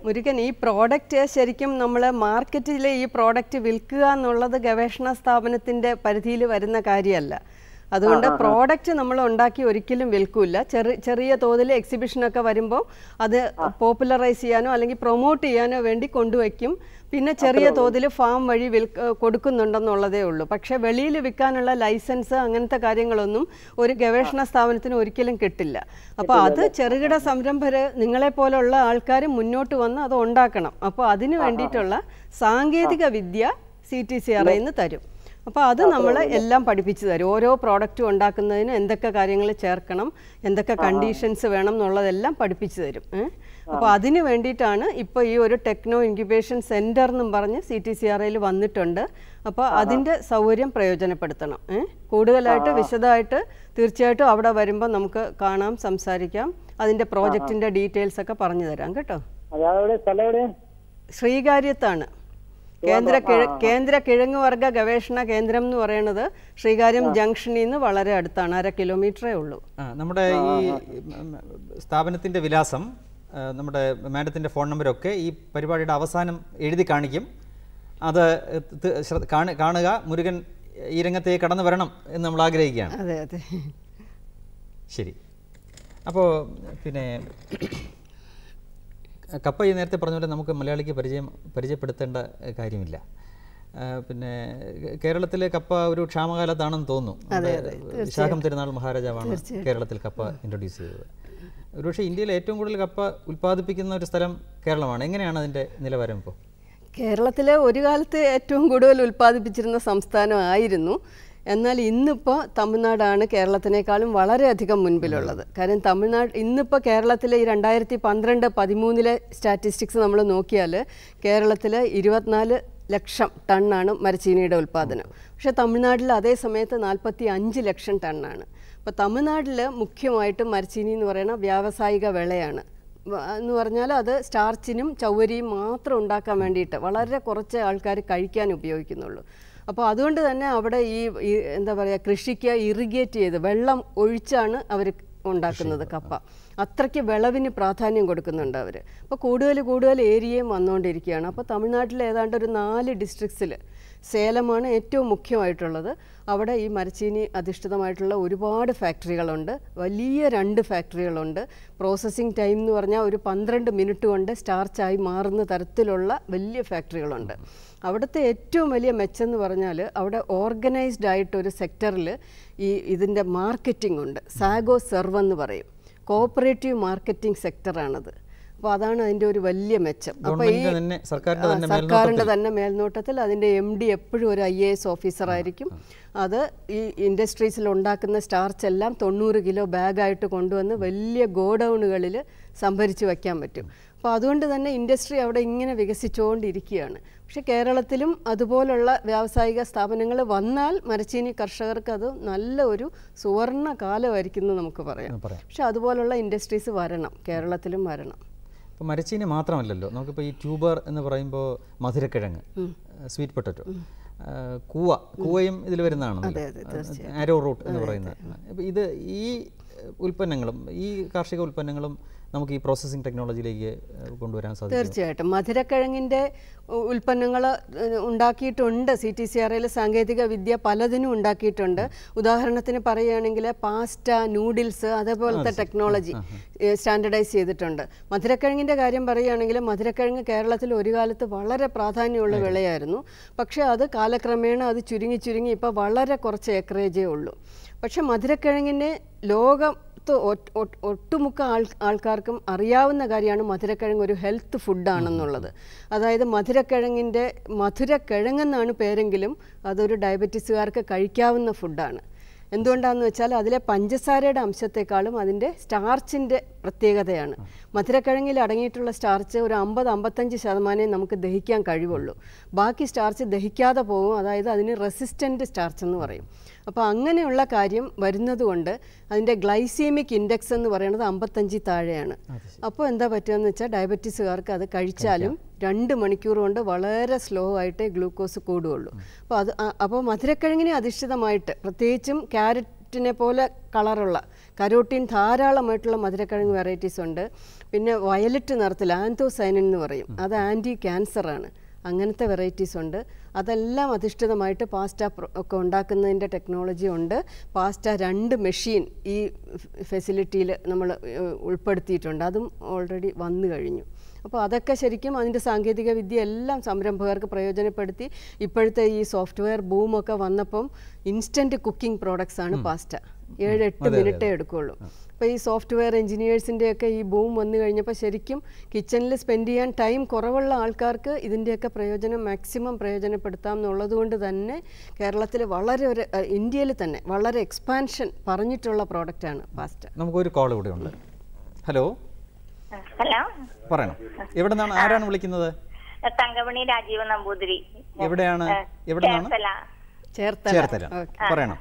മുരുകൻ, ഈ പ്രോഡക്റ്റ് ശരിക്കും നമ്മൾ മാർക്കറ്റിൽ ഈ പ്രോഡക്റ്റ് വിൽക്കുക എന്നുള്ളത് ഗവേഷണ സ്ഥാപനത്തിൻ്റെ പരിധിയിൽ വരുന്ന കാര്യമല്ല. അതുകൊണ്ട് പ്രോഡക്റ്റ് നമ്മൾ ഉണ്ടാക്കി ഒരിക്കലും വിൽക്കില്ല. ചെറിയ തോതിൽ എക്സിബിഷനൊക്കെ വരുമ്പോൾ അത് പോപ്പുലറൈസ് ചെയ്യാനോ അല്ലെങ്കിൽ പ്രൊമോട്ട് ചെയ്യാനോ വേണ്ടി കൊണ്ടുവയ്ക്കും. പിന്നെ ചെറിയ തോതിൽ ഫാം വഴി കൊടുക്കുന്നുണ്ടെന്നുള്ളതേ ഉള്ളൂ. പക്ഷേ വെളിയിൽ വിൽക്കാനുള്ള ലൈസൻസ് അങ്ങനത്തെ കാര്യങ്ങളൊന്നും ഒരു ഗവേഷണ സ്ഥാപനത്തിന് ഒരിക്കലും കിട്ടില്ല. അപ്പോൾ അത് ചെറുകിട സംരംഭകർ നിങ്ങളെപ്പോലുള്ള ആൾക്കാർ മുന്നോട്ട് വന്ന് അത് ഉണ്ടാക്കണം. അപ്പോൾ അതിന് വേണ്ടിയിട്ടുള്ള സാങ്കേതിക വിദ്യ CTCRIന്ന് തരും. അപ്പോൾ അത് നമ്മൾ എല്ലാം പഠിപ്പിച്ചു തരും. ഓരോ പ്രോഡക്റ്റും ഉണ്ടാക്കുന്നതിന് എന്തൊക്കെ കാര്യങ്ങൾ ചേർക്കണം, എന്തൊക്കെ കണ്ടീഷൻസ് വേണം എന്നുള്ളതെല്ലാം പഠിപ്പിച്ചു തരും. അപ്പോൾ അതിന് വേണ്ടിയിട്ടാണ് ഇപ്പോൾ ഈ ഒരു ടെക്നോ ഇൻക്യുബേഷൻ സെൻറ്റർ എന്നും പറഞ്ഞ് CTCRAയിൽ വന്നിട്ടുണ്ട്. അപ്പോൾ അതിൻ്റെ സൗകര്യം പ്രയോജനപ്പെടുത്തണം. കൂടുതലായിട്ട് വിശദമായിട്ട് തീർച്ചയായിട്ടും അവിടെ വരുമ്പോൾ നമുക്ക് കാണാം, സംസാരിക്കാം. അതിൻ്റെ പ്രോജക്റ്റിൻ്റെ ഡീറ്റെയിൽസ് ഒക്കെ പറഞ്ഞു തരാം കേട്ടോ. ശ്രീകാര്യത്താണ്. കേന്ദ്ര കിഴങ്ങ് വർഗ ഗവേഷണ കേന്ദ്രം എന്ന് പറയുന്നത് ശ്രീകാര്യം ജംഗ്ഷനിൽ നിന്ന് വളരെ അടുത്താണ്, 1/2 കിലോമീറ്ററേ ഉള്ളൂ. നമ്മുടെ ഈ സ്ഥാപനത്തിൻ്റെ വിലാസം, നമ്മുടെ മാഡത്തിൻ്റെ ഫോൺ നമ്പരൊക്കെ ഈ പരിപാടിയുടെ അവസാനം എഴുതി കാണിക്കും. അത് കാണുക. മുരുകൻ ഈ രംഗത്തേക്ക് കടന്നു വരണം എന്ന് നമ്മൾ ആഗ്രഹിക്കുകയാണ്. അതെ അതെ, ശരി. അപ്പോൾ പിന്നെ കപ്പ ഈ നേരത്തെ പറഞ്ഞ പോലെ നമുക്ക് മലയാളിക്ക് പരിചയപ്പെടുത്തേണ്ട കാര്യമില്ല. പിന്നെ കേരളത്തിലെ കപ്പ ഒരു ക്ഷാമകാലത്താണെന്ന് തോന്നുന്നു. വിശാഖം തിരുനാൾ മഹാരാജാവാണ് കേരളത്തിൽ കപ്പ ഇൻട്രൊഡ്യൂസ് ചെയ്തത്. ഒരുപക്ഷെ ഇന്ത്യയിൽ ഏറ്റവും കൂടുതൽ കപ്പ ഉൽപ്പാദിപ്പിക്കുന്ന ഒരു സ്ഥലം കേരളമാണ്. എങ്ങനെയാണ് അതിൻ്റെ നിലവാരം ഇപ്പോൾ? കേരളത്തിലെ ഒരു കാലത്ത് ഏറ്റവും കൂടുതൽ ഉൽപ്പാദിപ്പിച്ചിരുന്ന സംസ്ഥാനമായിരുന്നു. എന്നാൽ ഇന്നിപ്പോൾ തമിഴ്നാടാണ് കേരളത്തിനേക്കാളും വളരെയധികം മുൻപിലുള്ളത്. കാരണം തമിഴ്നാട് ഇന്നിപ്പോൾ കേരളത്തിലെ ഈ 2012-13 സ്റ്റാറ്റിസ്റ്റിക്സ് നമ്മൾ നോക്കിയാൽ കേരളത്തിൽ 24 ലക്ഷം ടണ്ണാണ് മരച്ചീനിയുടെ ഉൽപ്പാദനം. പക്ഷേ തമിഴ്നാട്ടിൽ അതേ സമയത്ത് 45 ലക്ഷം ടണ്ണാണ്. അപ്പോൾ തമിഴ്നാട്ടിൽ മുഖ്യമായിട്ടും മരച്ചീനി എന്ന് പറയുന്ന വ്യാവസായിക വിളയാണ്. എന്ന് പറഞ്ഞാൽ അത് സ്റ്റാർച്ചിനും ചൗവരിയും മാത്രം ഉണ്ടാക്കാൻ വേണ്ടിയിട്ട് വളരെ കുറച്ച് ആൾക്കാർ കഴിക്കാൻ ഉപയോഗിക്കുന്നുള്ളൂ. അപ്പോൾ അതുകൊണ്ട് തന്നെ അവിടെ ഈ എന്താ പറയുക, കൃഷിക്ക് ഇറിഗേറ്റ് ചെയ്ത് വെള്ളം ഒഴിച്ചാണ് അവർ ഉണ്ടാക്കുന്നത് കപ്പ. അത്രയ്ക്ക് വിളവിന് പ്രാധാന്യം കൊടുക്കുന്നുണ്ട് അവർ. അപ്പോൾ കൂടുതൽ ഏരിയയും വന്നുകൊണ്ടിരിക്കുകയാണ്. അപ്പോൾ തമിഴ്നാട്ടിൽ ഏതാണ്ട് ഒരു 4 ഡിസ്ട്രിക്ട്സിൽ സേലമാണ് ഏറ്റവും മുഖ്യമായിട്ടുള്ളത്. അവിടെ ഈ മരച്ചീനി അധിഷ്ഠിതമായിട്ടുള്ള ഒരുപാട് ഫാക്ടറികളുണ്ട്. വലിയ 2 ഫാക്ടറികളുണ്ട്. പ്രോസസ്സിംഗ് ടൈം എന്ന് പറഞ്ഞാൽ ഒരു 12 മിനിറ്റ് കൊണ്ട് സ്റ്റാർച്ചായി മാറുന്ന തരത്തിലുള്ള വലിയ ഫാക്ടറികളുണ്ട്. അവിടുത്തെ ഏറ്റവും വലിയ മെച്ചെന്ന് പറഞ്ഞാൽ അവിടെ ഓർഗനൈസ്ഡ് ആയിട്ടൊരു സെക്ടറിൽ ഇതിൻ്റെ മാർക്കറ്റിംഗ് ഉണ്ട്. സാഗോ സെർവ് എന്ന് പറയും. കോഓപ്പറേറ്റീവ് മാർക്കറ്റിംഗ് സെക്ടറാണത്. അപ്പോൾ അതാണ് അതിൻ്റെ ഒരു വലിയ മെച്ചം. അപ്പോൾ ഈ സർക്കാരിൻ്റെ തന്നെ മേൽനോട്ടത്തിൽ അതിൻ്റെ MD എപ്പോഴും ഒരു IAS ഓഫീസറായിരിക്കും. അത് ഈ ഇൻഡസ്ട്രീസിൽ ഉണ്ടാക്കുന്ന സ്റ്റാർച്ച് എല്ലാം 90 കിലോ ബാഗായിട്ട് കൊണ്ടുവന്ന് വലിയ ഗോഡൗണുകളിൽ സംഭരിച്ച് വയ്ക്കാൻ പറ്റും. അപ്പോൾ അതുകൊണ്ട് തന്നെ ഇൻഡസ്ട്രി അവിടെ ഇങ്ങനെ വികസിച്ചുകൊണ്ടിരിക്കുകയാണ്. പക്ഷേ കേരളത്തിലും അതുപോലുള്ള വ്യാവസായിക സ്ഥാപനങ്ങൾ വന്നാൽ മരച്ചീനി കർഷകർക്ക് അത് നല്ല ഒരു സുവർണ കാലമായിരിക്കും എന്ന് നമുക്ക് പറയാം. പക്ഷെ അതുപോലുള്ള ഇൻഡസ്ട്രീസ് വരണം, കേരളത്തിലും വരണം. ഇപ്പോൾ മരച്ചീനി മാത്രമല്ലല്ലോ, നമുക്കിപ്പോൾ ഈ ട്യൂബർ എന്ന് പറയുമ്പോൾ മധുരക്കിഴങ്ങ്, സ്വീറ്റ് പൊട്ടറ്റോ, കൂവയും ഇതിൽ വരുന്നതാണ്, ആരോ റൂട്ട് എന്ന് പറയുന്നത്. അപ്പോൾ ഈ ഉൽപ്പന്നങ്ങളും ഈ കാർഷിക ഉൽപ്പന്നങ്ങളും നമുക്ക് ഈ പ്രോസസ്സിംഗ് ടെക്നോളജിയിലേക്ക് കൊണ്ടുവരാൻ സാധിക്കും. തീർച്ചയായിട്ടും മധുരക്കിഴങ്ങിൻ്റെ ഉൽപ്പന്നങ്ങൾ ഉണ്ടാക്കിയിട്ടുണ്ട്. CTCRAയിൽ സാങ്കേതിക വിദ്യ പലതിനും ഉണ്ടാക്കിയിട്ടുണ്ട്. ഉദാഹരണത്തിന് പറയുകയാണെങ്കിൽ പാസ്റ്റ, നൂഡിൽസ്, അതേപോലത്തെ ടെക്നോളജി സ്റ്റാൻഡർഡൈസ് ചെയ്തിട്ടുണ്ട്. മധുരക്കിഴങ്ങിൻ്റെ കാര്യം പറയുകയാണെങ്കിൽ മധുരക്കിഴങ്ങ് കേരളത്തിൽ ഒരു കാലത്ത് വളരെ പ്രാധാന്യമുള്ള വിളയായിരുന്നു. പക്ഷേ അത് കാലക്രമേണ അത് ചുരുങ്ങി ഇപ്പോൾ വളരെ കുറച്ച് ഏക്കറേജേ ഉള്ളൂ. പക്ഷേ മധുരക്കിഴങ്ങിനെ ഒട്ടുമുക്ക ആൾക്കാർക്കും അറിയാവുന്ന കാര്യമാണ് മധുരക്കിഴങ്ങ് ഒരു ഹെൽത്ത് ഫുഡാണെന്നുള്ളത്. അതായത് മധുരക്കിഴങ്ങെന്നാണ് പേരെങ്കിലും അതൊരു ഡയബറ്റീസുകാർക്ക് കഴിക്കാവുന്ന ഫുഡാണ്. എന്തുകൊണ്ടാണെന്ന് വെച്ചാൽ അതിലെ പഞ്ചസാരയുടെ അംശത്തെക്കാളും അതിൻ്റെ സ്റ്റാർച്ചിൻ്റെ പ്രത്യേകതയാണ്. മധുരക്കിഴങ്ങിൽ അടങ്ങിയിട്ടുള്ള സ്റ്റാർച്ച് ഒരു 50-55% നമുക്ക് ദഹിക്കാൻ കഴിവുള്ളൂ. ബാക്കി സ്റ്റാർച്ച് ദഹിക്കാതെ പോകും. അതായത് അതിന് റെസിസ്റ്റൻ്റ് സ്റ്റാർച്ച് എന്ന് പറയും. അപ്പോൾ അങ്ങനെയുള്ള കാര്യം വരുന്നതുകൊണ്ട് അതിൻ്റെ ഗ്ലൈസീമിക് ഇൻഡെക്സ് എന്ന് പറയുന്നത് 55 താഴെയാണ്. അപ്പോൾ എന്താ പറ്റുകയെന്ന് വെച്ചാൽ ഡയബറ്റീസുകാർക്ക് അത് കഴിച്ചാലും 2 മണിക്കൂർ കൊണ്ട് വളരെ സ്ലോ ആയിട്ടേ ഗ്ലൂക്കോസ് കൂടുകയുള്ളൂ. അപ്പോൾ മധുരക്കിഴങ്ങിനെ അധിഷ്ഠിതമായിട്ട് പ്രത്യേകിച്ചും ക്യാരറ്റിനെ പോലെ കളറുള്ള കരോട്ടീൻ ധാരാളമായിട്ടുള്ള മധുരക്കിഴങ്ങ് വെറൈറ്റീസ് ഉണ്ട്. പിന്നെ വയലറ്റ് നിറത്തിൽ ആന്തോസൈനിൻ എന്ന് പറയും, അത് ആൻറ്റി ക്യാൻസറാണ്. അങ്ങനത്തെ വെറൈറ്റീസ് ഉണ്ട്. അതെല്ലാം അധിഷ്ഠിതമായിട്ട് പാസ്റ്റ ഒക്കെ ഉണ്ടാക്കുന്നതിൻ്റെ ടെക്നോളജി ഉണ്ട്. പാസ്റ്റ 2 മെഷീൻ ഈ ഫെസിലിറ്റിയിൽ നമ്മൾ ഉൾപ്പെടുത്തിയിട്ടുണ്ട്. അതും ഓൾറെഡി വന്നു കഴിഞ്ഞു. അപ്പോൾ അതൊക്കെ ശരിക്കും അതിൻ്റെ സാങ്കേതിക വിദ്യ എല്ലാം സംരംഭകർക്ക് പ്രയോജനപ്പെടുത്തി ഇപ്പോഴത്തെ ഈ സോഫ്റ്റ്വെയർ ബൂമൊക്കെ വന്നപ്പം ഇൻസ്റ്റൻറ്റ് കുക്കിംഗ് പ്രോഡക്ട്സാണ് പാസ്റ്റ. 7-8 മിനിറ്റേ എടുക്കുകയുള്ളൂ. അപ്പോൾ ഈ സോഫ്റ്റ്വെയർ എഞ്ചിനീയേഴ്സിൻ്റെയൊക്കെ ഈ ബൂം വന്നു കഴിഞ്ഞപ്പോൾ ശരിക്കും കിച്ചണിൽ സ്പെൻഡ് ചെയ്യാൻ ടൈം കുറവുള്ള ആൾക്കാർക്ക് ഇതിൻ്റെയൊക്കെ പ്രയോജനം മാക്സിമം പ്രയോജനപ്പെടുത്താം എന്നുള്ളത് കൊണ്ട് തന്നെ കേരളത്തിൽ വളരെ ഇന്ത്യയിൽ തന്നെ വളരെ എക്സ്പാൻഷൻ പറഞ്ഞിട്ടുള്ള പ്രോഡക്റ്റാണ് പാസ്റ്റ. നമുക്കൊരു കോൾ ഇവിടെ ഉണ്ട്. ഹലോ ഹലോ, പറയണം. എവിടെ നിന്നാണ്, ആരാണ് വിളിക്കുന്നത്? തങ്കമണി രാജീവ് നമ്പൂതിരി. എവിടെയാണ്? ചേർത്തല. പറയണം.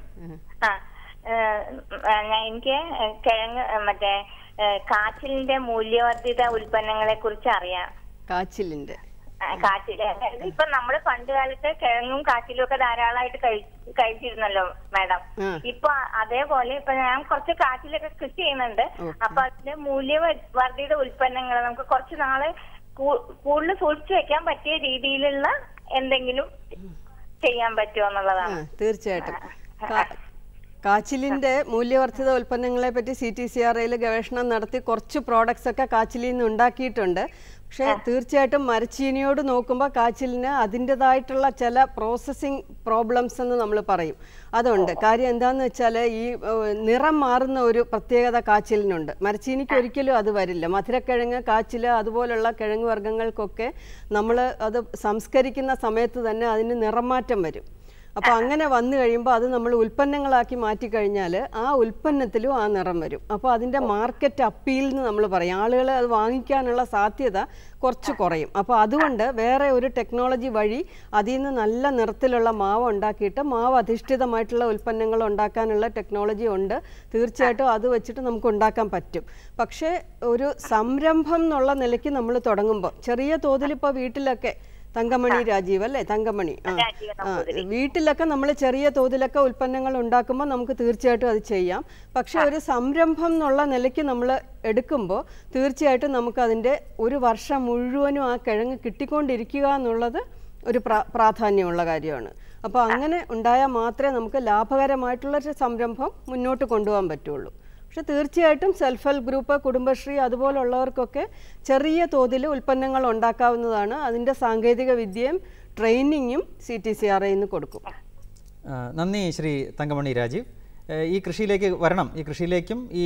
എനിക്ക് കിഴങ്ങ് മറ്റേ കാച്ചിലിന്റെ മൂല്യവർദ്ധിത ഉൽപ്പന്നങ്ങളെ കുറിച്ച് അറിയാം. കാച്ചിലിന്റെ ഇപ്പൊ നമ്മള് പണ്ട് കാലത്ത് കിഴങ്ങും കാച്ചിലും ഒക്കെ ധാരാളമായിട്ട് കഴിച്ചിരുന്നല്ലോ മാഡം. ഇപ്പൊ അതേപോലെ ഇപ്പൊ ഞാൻ കുറച്ച് കാച്ചിലൊക്കെ കൃഷി ചെയ്യുന്നുണ്ട്. അപ്പൊ അതിന്റെ മൂല്യവർദ്ധിത ഉൽപ്പന്നങ്ങൾ നമുക്ക് കുറച്ച് നാള് കൂടുതൽ സൂക്ഷിച്ചു വെക്കാൻ പറ്റിയ രീതിയിലുള്ള എന്തെങ്കിലും ചെയ്യാൻ പറ്റുമോ എന്നുള്ളതാണ്. തീർച്ചയായിട്ടും. കാച്ചിലിൻ്റെ മൂല്യവർദ്ധിത ഉൽപ്പന്നങ്ങളെ പറ്റി CTCRAയിൽ ഗവേഷണം നടത്തി കുറച്ച് പ്രോഡക്ട്സ് ഒക്കെ കാച്ചിലിൽ നിന്ന് ഉണ്ടാക്കിയിട്ടുണ്ട്. പക്ഷേ തീർച്ചയായിട്ടും മരച്ചീനിയോട് നോക്കുമ്പോൾ കാച്ചിലിന് അതിൻ്റെതായിട്ടുള്ള ചില പ്രോസസ്സിങ് പ്രോബ്ലംസ് എന്ന് നമ്മൾ പറയും. അതുണ്ട്. കാര്യം എന്താണെന്ന് വെച്ചാൽ ഈ നിറം മാറുന്ന ഒരു പ്രത്യേകത കാച്ചിലിനുണ്ട്. മരച്ചീനിക്ക് ഒരിക്കലും അത് വരില്ല. മധുരക്കിഴങ്ങ്, കാച്ചിൽ അതുപോലുള്ള കിഴങ്ങ് വർഗ്ഗങ്ങൾക്കൊക്കെ നമ്മൾ അത് സംസ്കരിക്കുന്ന സമയത്ത് തന്നെ അതിന് നിറമാറ്റം വരും. അപ്പോൾ അങ്ങനെ വന്നു കഴിയുമ്പോൾ അത് നമ്മൾ ഉൽപ്പന്നങ്ങളാക്കി മാറ്റിക്കഴിഞ്ഞാൽ ആ ഉൽപ്പന്നത്തിലും ആ നിറം വരും. അപ്പോൾ അതിൻ്റെ മാർക്കറ്റ് അപ്പീൽ എന്ന് നമ്മൾ പറയും. ആളുകൾ അത് വാങ്ങിക്കാനുള്ള സാധ്യത കുറച്ച് കുറയും. അപ്പോൾ അതുകൊണ്ട് വേറെ ഒരു ടെക്നോളജി വഴി അതിൽ നിന്ന് നല്ല നിറത്തിലുള്ള മാവ് ഉണ്ടാക്കിയിട്ട് മാവ് അധിഷ്ഠിതമായിട്ടുള്ള ഉൽപ്പന്നങ്ങൾ ഉണ്ടാക്കാനുള്ള ടെക്നോളജി ഉണ്ട്. തീർച്ചയായിട്ടും അത് വെച്ചിട്ട് നമുക്ക് ഉണ്ടാക്കാൻ പറ്റും. പക്ഷേ ഒരു സംരംഭം എന്നുള്ള നിലയ്ക്ക് നമ്മൾ തുടങ്ങുമ്പോൾ ചെറിയ തോതിൽ ഇപ്പോൾ വീട്ടിലൊക്കെ തങ്കമണി രാജീവ് അല്ലേ? തങ്കമണി. വീട്ടിലൊക്കെ നമ്മൾ ചെറിയ തോതിലൊക്കെ ഉൽപ്പന്നങ്ങൾ ഉണ്ടാക്കുമ്പോൾ നമുക്ക് തീർച്ചയായിട്ടും അത് ചെയ്യാം. പക്ഷെ ഒരു സംരംഭം എന്നുള്ള നിലയ്ക്ക് നമ്മൾ എടുക്കുമ്പോൾ തീർച്ചയായിട്ടും നമുക്കതിൻ്റെ ഒരു വർഷം മുഴുവനും ആ കിഴങ്ങ് കിട്ടിക്കൊണ്ടിരിക്കുക എന്നുള്ളത് ഒരു പ്രാധാന്യമുള്ള കാര്യമാണ്. അപ്പോൾ അങ്ങനെ ഉണ്ടായാൽ മാത്രമേ നമുക്ക് ലാഭകരമായിട്ടുള്ളൊരു സംരംഭം മുന്നോട്ട് കൊണ്ടുപോകാൻ പറ്റുള്ളൂ. പക്ഷെ തീർച്ചയായിട്ടും സെൽഫ് ഹെൽപ്പ് ഗ്രൂപ്പ്, കുടുംബശ്രീ അതുപോലുള്ളവർക്കൊക്കെ ചെറിയ തോതിൽ ഉൽപ്പന്നങ്ങൾ ഉണ്ടാക്കാവുന്നതാണ്. അതിൻ്റെ സാങ്കേതിക വിദ്യയും ട്രെയിനിങ്ങും CTCRAയിൽ നിന്ന് കൊടുക്കും. നന്ദി ശ്രീ തങ്കമണി രാജീവ്. ഈ കൃഷിയിലേക്ക് വരണം. ഈ കൃഷിയിലേക്കും ഈ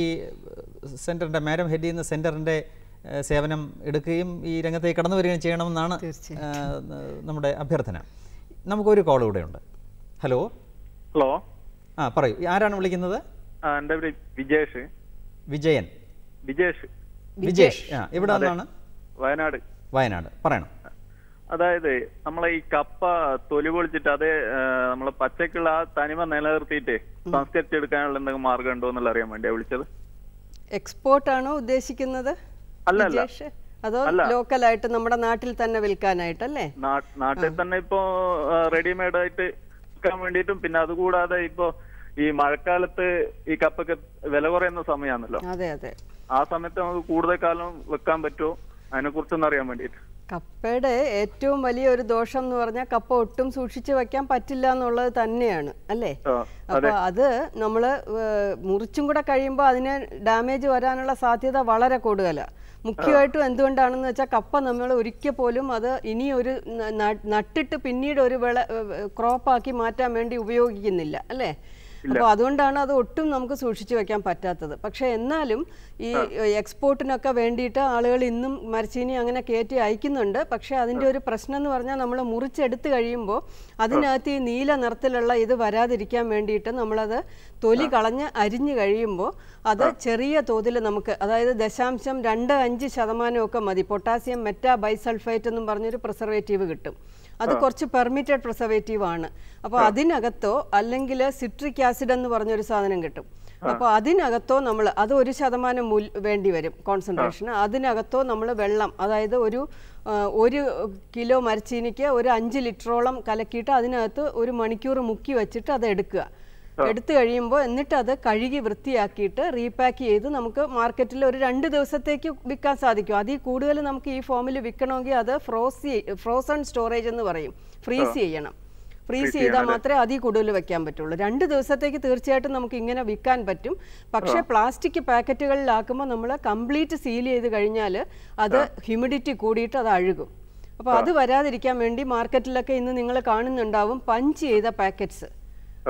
സെൻറ്ററിൻ്റെ മാഡം ഹെഡ് ചെയ്യുന്ന സെൻറ്ററിൻ്റെ സേവനം എടുക്കുകയും ഈ രംഗത്തേക്ക് കടന്നു വരികയും ചെയ്യണമെന്നാണ് നമ്മുടെ അഭ്യർത്ഥന. നമുക്കൊരു കോൾ ഇവിടെ ഉണ്ട്. ഹലോ. ഹലോ. പറയൂ, ആരാണ് വിളിക്കുന്നത്? എൻ്റെ പേര് വിജേഷ്. വിജയൻ. വിജേഷ്. എവിടെ നിന്നാണ്? വയനാട്. പറയണം. അതായത് നമ്മളെ ഈ കപ്പ തൊലി പൊളിച്ചിട്ട് അത് നമ്മളെ പച്ചക്കുള്ള ആ തനിമ നിലനിർത്തിയിട്ട് സംസ്കരിച്ചെടുക്കാനുള്ള എന്തെങ്കിലും മാർഗം ഉണ്ടോ എന്നുള്ള അറിയാൻ വേണ്ടിയാ വിളിച്ചത്. എക്സ്പോർട്ട് ആണോ ഉദ്ദേശിക്കുന്നത്? അല്ല, അതോ ലോക്കലായിട്ട് നമ്മുടെ നാട്ടിൽ തന്നെ വിൽക്കാനായിട്ടല്ലേ? നാട്ടിൽ തന്നെ ഇപ്പോ റെഡിമെയ്ഡ് ആയിട്ട് വിൽക്കാൻ വേണ്ടിയിട്ടും പിന്നെ അതുകൂടാതെ ഇപ്പോ ഈ മഴക്കാലത്ത് ഈ കപ്പൊക്കെ വില കുറയുന്ന സമയമാണല്ലോ. അതെ. ആ സമയത്ത് നമുക്ക് കൂടുതൽ കാലം വെക്കാൻ പറ്റുമോ, അതിനെ കുറിച്ചൊന്നും അറിയാൻ വേണ്ടിയിട്ട്. കപ്പയുടെ ഏറ്റവും വലിയ ഒരു ദോഷം എന്ന് പറഞ്ഞാൽ കപ്പ ഒട്ടും സൂക്ഷിച്ചു വെക്കാൻ പറ്റില്ല എന്നുള്ളത് തന്നെയാണ് അല്ലേ? അപ്പൊ അത് നമ്മൾ മുറിച്ചും കൂടെ കഴിയുമ്പോൾ അതിന് ഡാമേജ് വരാനുള്ള സാധ്യത വളരെ കൂടുതലാണ്. മുഖ്യമായിട്ടും എന്തുകൊണ്ടാണെന്ന് വെച്ചാൽ കപ്പ നമ്മൾ ഒരിക്കൽ പോലും അത് ഇനി ഒരു നട്ടിട്ട് പിന്നീട് ഒരു ക്രോപ്പാക്കി മാറ്റാൻ വേണ്ടി ഉപയോഗിക്കുന്നില്ല അല്ലേ? അപ്പോൾ അതുകൊണ്ടാണ് അത് ഒട്ടും നമുക്ക് സൂക്ഷിച്ചു വെക്കാൻ പറ്റാത്തത്. പക്ഷേ എന്നാലും ഈ എക്സ്പോർട്ടിനൊക്കെ വേണ്ടിയിട്ട് ആളുകൾ ഇന്നും മരച്ചീനി അങ്ങനെ കയറ്റി അയക്കുന്നുണ്ട്. പക്ഷേ അതിൻ്റെ ഒരു പ്രശ്നം എന്ന് പറഞ്ഞാൽ നമ്മൾ മുറിച്ചെടുത്ത് കഴിയുമ്പോൾ അതിനകത്ത് ഈ നീല നിറത്തിലുള്ള ഇത് വരാതിരിക്കാൻ വേണ്ടിയിട്ട് നമ്മളത് തൊലി കളഞ്ഞ് അരിഞ്ഞു കഴിയുമ്പോൾ അത് ചെറിയ തോതിൽ നമുക്ക്, അതായത് 0.25% മതി. പൊട്ടാസ്യം മെറ്റാ ബൈസൾഫേറ്റ് എന്നും പറഞ്ഞൊരു പ്രിസർവേറ്റീവ് കിട്ടും. അത് കുറച്ച് പെർമിറ്റഡ് പ്രിസർവേറ്റീവ് ആണ്. അപ്പോൾ അതിനകത്തോ അല്ലെങ്കിൽ സിട്രിക് ആസിഡ് എന്ന് പറഞ്ഞൊരു സാധനം കിട്ടും. അപ്പോൾ അതിനകത്തോ നമ്മൾ അത് 1% വേണ്ടി വരും കോൺസെൻട്രേഷൻ. അതിനകത്തോ നമ്മൾ വെള്ളം, അതായത് ഒരു കിലോ മരച്ചീനിക്ക് ഒരു 5 ലിറ്ററോളം കലക്കിയിട്ട് അതിനകത്ത് 1 മണിക്കൂർ മുക്കി വെച്ചിട്ട് അത് എടുക്കുക. എടുത്തു കഴിയുമ്പോൾ എന്നിട്ട് അത് കഴുകി വൃത്തിയാക്കിയിട്ട് റീപാക്ക് ചെയ്ത് നമുക്ക് മാർക്കറ്റിൽ ഒരു 2 ദിവസത്തേക്ക് വിൽക്കാൻ സാധിക്കും. അതിൽ കൂടുതൽ നമുക്ക് ഈ ഫോമിൽ വിൽക്കണമെങ്കിൽ അത് ഫ്രോസൺ സ്റ്റോറേജ് എന്ന് പറയും, ഫ്രീസ് ചെയ്യണം. ഫ്രീസ് ചെയ്താൽ മാത്രമേ അതിൽ കൂടുതൽ വെക്കാൻ പറ്റുള്ളൂ. 2 ദിവസത്തേക്ക് തീർച്ചയായിട്ടും നമുക്ക് ഇങ്ങനെ വിൽക്കാൻ പറ്റും. പക്ഷേ പ്ലാസ്റ്റിക് പാക്കറ്റുകളിലാക്കുമ്പോൾ നമ്മൾ കംപ്ലീറ്റ് സീൽ ചെയ്ത് കഴിഞ്ഞാൽ അത് ഹ്യൂമിഡിറ്റി കൂടിയിട്ട് അത് അഴുകും. അപ്പോൾ അത് വരാതിരിക്കാൻ വേണ്ടി മാർക്കറ്റിലൊക്കെ ഇന്ന് നിങ്ങൾ കാണുന്നുണ്ടാവും പഞ്ച് ചെയ്ത പാക്കറ്റ്സ്.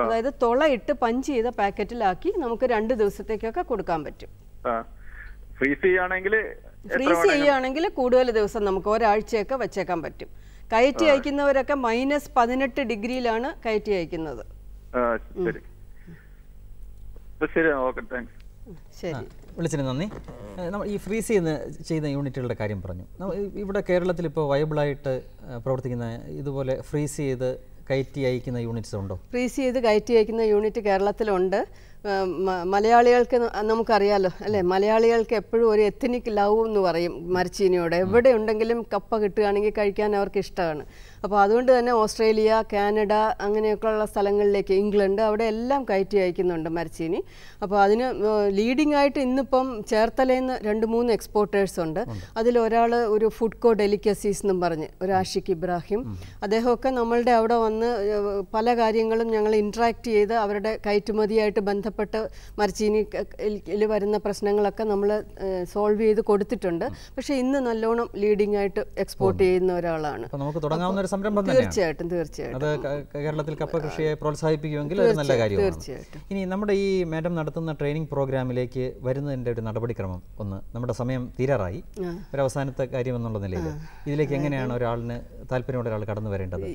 അതായത് തുളയിട്ട് പഞ്ച് ചെയ്ത പാക്കറ്റിലാക്കി നമുക്ക് 2 ദിവസത്തേക്കൊക്കെ കൊടുക്കാൻ പറ്റും. ഫ്രീസ് ചെയ്യുകയാണെങ്കിൽ കൂടുതൽ ദിവസം നമുക്ക് ഒരാഴ്ചയൊക്കെ വെച്ചേക്കാൻ പറ്റും. കയറ്റി അയക്കുന്നവരൊക്കെ -18 ഡിഗ്രിയിലാണ് കയറ്റി അയക്കുന്നത്. ശരി, വിളിച്ചതിന് നന്ദി. ഈ ഫ്രീസ് ചെയ്യുന്ന യൂണിറ്റുകളുടെ കാര്യം പറഞ്ഞു. ഇവിടെ കേരളത്തിൽ ഇപ്പോൾ വയബിളായിട്ട് പ്രവർത്തിക്കുന്ന ഇതുപോലെ ഫ്രീസ് ചെയ്ത് കയറ്റി അയക്കുന്ന യൂണിറ്റ്സ് ഉണ്ടോ? ഫ്രീസ് ചെയ്ത് കയറ്റി അയക്കുന്ന യൂണിറ്റ് കേരളത്തിലുണ്ട്. മലയാളികൾക്ക് നമുക്കറിയാലോ അല്ലേ, മലയാളികൾക്ക് എപ്പോഴും ഒരു എത്നിക് ലവ് എന്ന് പറയും മരച്ചീനിയോട്. എവിടെ ഉണ്ടെങ്കിലും കപ്പ കിട്ടുകയാണെങ്കിൽ കഴിക്കാൻ അവർക്ക് ഇഷ്ടമാണ്. അപ്പോൾ അതുകൊണ്ട് തന്നെ ഓസ്ട്രേലിയ, കാനഡ അങ്ങനെയൊക്കെയുള്ള സ്ഥലങ്ങളിലേക്ക്, ഇംഗ്ലണ്ട്, അവിടെ എല്ലാം കയറ്റി അയക്കുന്നുണ്ട് മരച്ചീനി. അപ്പോൾ അതിന് ലീഡിംഗ് ആയിട്ട് ഇന്നിപ്പം ചേർത്തലയിൽ നിന്ന് 2-3 എക്സ്പോർട്ടേഴ്സ് ഉണ്ട്. അതിലൊരാൾ ഒരു ഫുഡ് കോ ഡെലിക്കസീസ് എന്നും പറഞ്ഞ് ഒരു ആഷിഖ് ഇബ്രാഹിം, അദ്ദേഹമൊക്കെ നമ്മളുടെ അവിടെ വന്ന് പല കാര്യങ്ങളും ഞങ്ങൾ ഇൻട്രാക്ട് ചെയ്ത് അവരുടെ കയറ്റുമതിയായിട്ട് ബന്ധപ്പെട്ട് മരച്ചീനിയിൽ വരുന്ന പ്രശ്നങ്ങളൊക്കെ നമ്മൾ സോൾവ് ചെയ്ത് കൊടുത്തിട്ടുണ്ട്. പക്ഷേ ഇന്ന് നല്ലോണം ലീഡിംഗ് ആയിട്ട് എക്സ്പോർട്ട് ചെയ്യുന്ന ഒരാളാണ്. തീർച്ചയായിട്ടും അത് കേരളത്തിൽ കപ്പ കൃഷിയെ പ്രോത്സാഹിപ്പിക്കുമെങ്കിൽ അത് നല്ല കാര്യമാണ്. ഇനി നമ്മുടെ ഈ മാഡം നടത്തുന്ന ട്രെയിനിങ് പ്രോഗ്രാമിലേക്ക് വരുന്നതിൻ്റെ ഒരു നടപടിക്രമം ഒന്ന്, നമ്മുടെ സമയം തീരാറായി, ഒരു അവസാനത്തെ കാര്യം എന്നുള്ള നിലയിൽ ഇതിലേക്ക് എങ്ങനെയാണ് ഒരാളിന് താല്പര്യമുള്ള ഒരാൾ കടന്നു വരേണ്ടത്?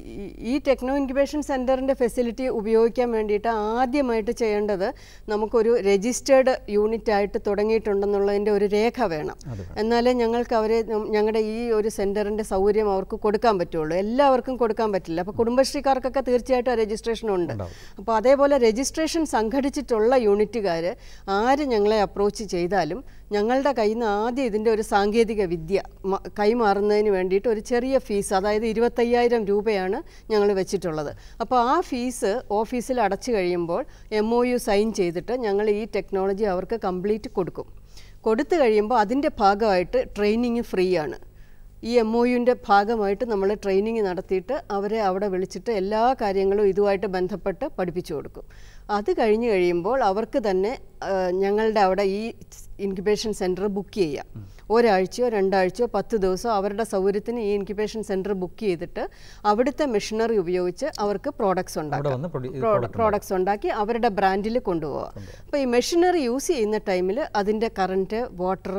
ഈ ടെക്നോ ഇൻക്യുബേഷൻ സെന്ററിന്റെ ഫെസിലിറ്റി ഉപയോഗിക്കാൻ വേണ്ടിയിട്ട് ആദ്യമായിട്ട് ചെയ്യേണ്ടത് നമുക്കൊരു രജിസ്റ്റേർഡ് യൂണിറ്റ് ആയിട്ട് തുടങ്ങിയിട്ടുണ്ടെന്നുള്ളതിൻ്റെ ഒരു രേഖ വേണം. എന്നാലേ ഞങ്ങൾക്ക് ഞങ്ങളുടെ ഈ ഒരു സെന്ററിന്റെ സൗകര്യം അവർക്ക് കൊടുക്കാൻ പറ്റുള്ളൂ. എല്ലാവർക്കും കൊടുക്കാൻ പറ്റില്ല. അപ്പോൾ കുടുംബശ്രീക്കാർക്കൊക്കെ തീർച്ചയായിട്ടും രജിസ്ട്രേഷൻ ഉണ്ട്. അപ്പോൾ അതേപോലെ രജിസ്ട്രേഷൻ സംഘടിച്ചിട്ടുള്ള യൂണിറ്റുകാർ ആര് ഞങ്ങളെ അപ്രോച്ച് ചെയ്താലും ഞങ്ങളുടെ കയ്യിൽ നിന്ന് ആദ്യം ഇതിൻ്റെ ഒരു സാങ്കേതിക വിദ്യ കൈമാറുന്നതിന് വേണ്ടിയിട്ട് ഒരു ചെറിയ ഫീസ്, അതായത് 25,000 രൂപയാണ് ഞങ്ങൾ വെച്ചിട്ടുള്ളത്. അപ്പോൾ ആ ഫീസ് ഓഫീസിൽ അടച്ചു കഴിയുമ്പോൾ MOU സൈൻ ചെയ്തിട്ട് ഞങ്ങൾ ഈ ടെക്നോളജി അവർക്ക് കംപ്ലീറ്റ് കൊടുത്തു കഴിയുമ്പോൾ അതിൻ്റെ ഭാഗമായിട്ട് ട്രെയിനിങ് ഫ്രീ ആണ്. ഈ MOUൻ്റെ ഭാഗമായിട്ട് നമ്മൾ ട്രെയിനിങ് നടത്തിയിട്ട് അവരെ അവിടെ വിളിച്ചിട്ട് എല്ലാ കാര്യങ്ങളും ഇതുമായിട്ട് ബന്ധപ്പെട്ട് പഠിപ്പിച്ചു കൊടുക്കും. അത് കഴിഞ്ഞ് കഴിയുമ്പോൾ അവർക്ക് തന്നെ ഞങ്ങളുടെ അവിടെ ഈ ഇൻക്യുബേഷൻ സെൻറ്റർ ബുക്ക് ചെയ്യാം. ഒരാഴ്ചയോ 2 ആഴ്ചയോ 10 ദിവസമോ അവരുടെ സൗകര്യത്തിന് ഈ ഇൻക്യുബേഷൻ സെൻറ്റർ ബുക്ക് ചെയ്തിട്ട് അവിടുത്തെ മെഷീനറി ഉപയോഗിച്ച് അവർക്ക് പ്രോഡക്ട്സ് ഉണ്ടാക്കി അവരുടെ ബ്രാൻഡിൽ കൊണ്ടുപോകാം. അപ്പോൾ ഈ മെഷീനറി യൂസ് ചെയ്യുന്ന ടൈമിൽ അതിൻ്റെ കറണ്ട്, വാട്ടർ,